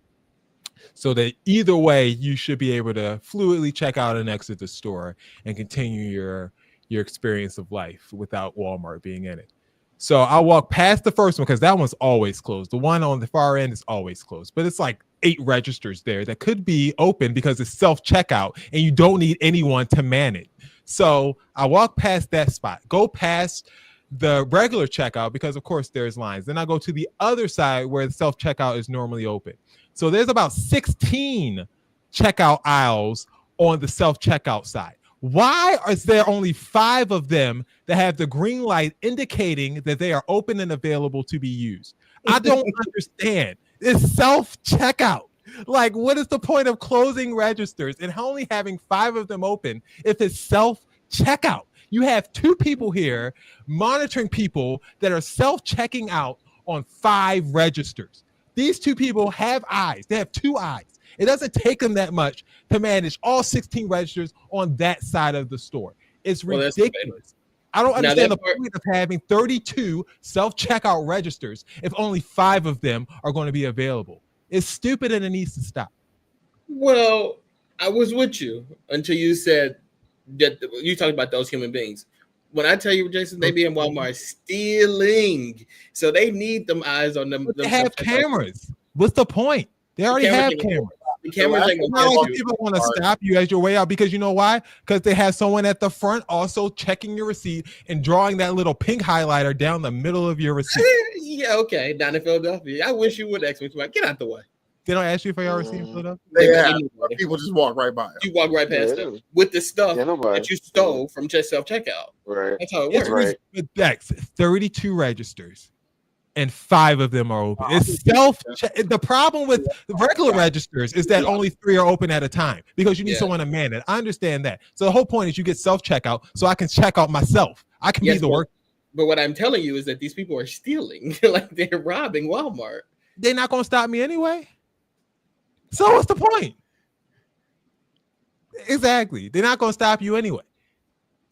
So that either way, you should be able to fluidly check out and exit the store and continue your experience of life without Walmart being in it. So I walk past the first one because that one's always closed. The one on the far end is always closed, but it's like 8 registers there that could be open because it's self-checkout and you don't need anyone to man it. So I walk past that spot, go past the regular checkout because of course there's lines. Then I go to the other side where the self-checkout is normally open. So there's about 16 checkout aisles on the self-checkout side. Why is there only 5 of them that have the green light indicating that they are open and available to be used? I don't understand. It's self-checkout. Like, what is the point of closing registers and only having 5 of them open if it's self-checkout? You have 2 people here monitoring people that are self-checking out on 5 registers. These 2 people have eyes. They have 2 eyes. It doesn't take them that much to manage all 16 registers on that side of the store. It's ridiculous. I don't understand the point of having 32 self-checkout registers if only 5 of them are going to be available. It's stupid and it needs to stop. Well, I was with you until you said that you talked about those human beings. When I tell you, Jason, they be in Walmart stealing. So they need them eyes on them. They have cameras. What's the point? They already have cameras. The cameras ain't gonna catch you. People want to stop you as your way out because you know why? Because they have someone at the front also checking your receipt and drawing that little pink highlighter down the middle of your receipt. Yeah, okay. Down in Philadelphia. I wish you would ask me to get out the way. They don't ask you for your receipt in Philadelphia? Yeah, people just walk right by. You walk right past them with the stuff that you stole from just self-checkout. Right. That's how it works. Right. Dex, 32 registers. and 5 of them are open. It's self. The problem with the regular registers is that only 3 are open at a time because you need someone to man it. I understand that. So the whole point is you get self checkout, so I can check out myself. I can be the work. But what I'm telling you is that these people are stealing, like they're robbing Walmart. They're not going to stop me anyway. So what's the point? Exactly. They're not going to stop you anyway.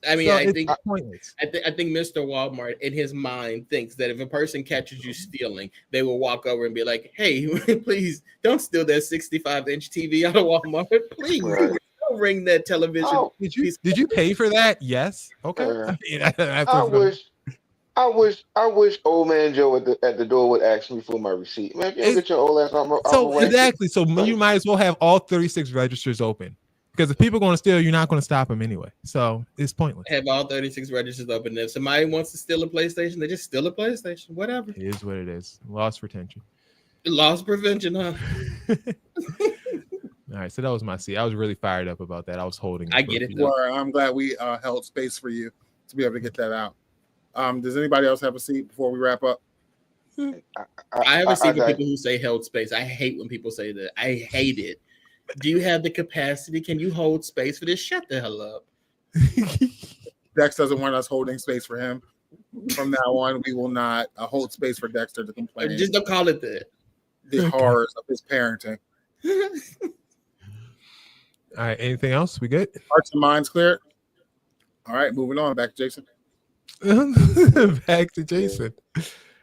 I mean, So I it's think pointless. I think Mr. Walmart in his mind thinks that if a person catches you stealing, they will walk over and be like, "Hey, please don't steal that 65-inch TV out of Walmart. Please don't ring that television." Oh, did you pay for that? Yes. Okay. I wish old man Joe at the door would ask me for my receipt. Man, if you don't get your old ass on my way. Exactly. So you might as well have all 36 registers open. Because if people are going to steal, you're not going to stop them anyway. So it's pointless. Have all 36 registers open. If somebody wants to steal a PlayStation, they just steal a PlayStation. Whatever. It is what it is. Loss retention. Loss prevention, huh? All right. So that was my seat. I was really fired up about that. I was holding. I get it. Well, I'm glad we held space for you to be able to get that out. Does anybody else have a seat before we wrap up? I have a seat for people who say held space. I hate when people say that. I hate it. Do you have the capacity? Can you hold space for this? Shut the hell up. Dex doesn't want us holding space for him. From now on, we will not hold space for Dexter to complain. Just don't call it that. The horrors of his parenting. All right. Anything else? We good? Hearts and minds cleared. All right. Moving on. Back to Jason. Back to Jason.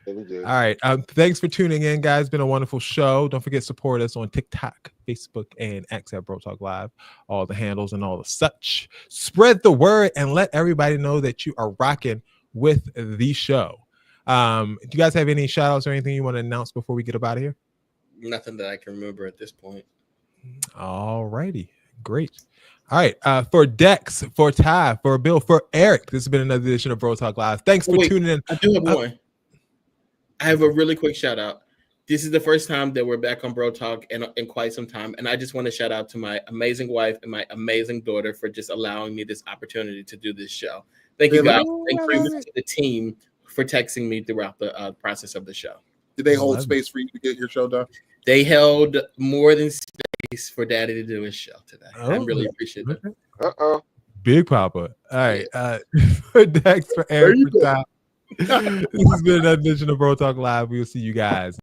All right. Thanks for tuning in, guys. Been a wonderful show. Don't forget to support us on TikTok, Facebook, and X at Bro Talk Live. All the handles and all the such. Spread the word and let everybody know that you are rocking with the show. Do you guys have any shout outs or anything you want to announce before we get up out of here? Nothing that I can remember at this point. All righty. Great. All right. For Dex, for Ty, for Bill, for Eric, this has been another edition of Bro Talk Live. Thanks for tuning in. I do have one. I have a really quick shout out. This is the first time that we're back on Bro Talk in quite some time. And I just want to shout out to my amazing wife and my amazing daughter for just allowing me this opportunity to do this show. Thank you, guys. Thank you to the team for texting me throughout the process of the show. Did they hold space for you to get your show done? They held more than space for Daddy to do his show today. I really appreciate that. Big Papa. All right. For Dex, for Eric, for Ty. This has been another edition of Bro Talk Live. We will see you guys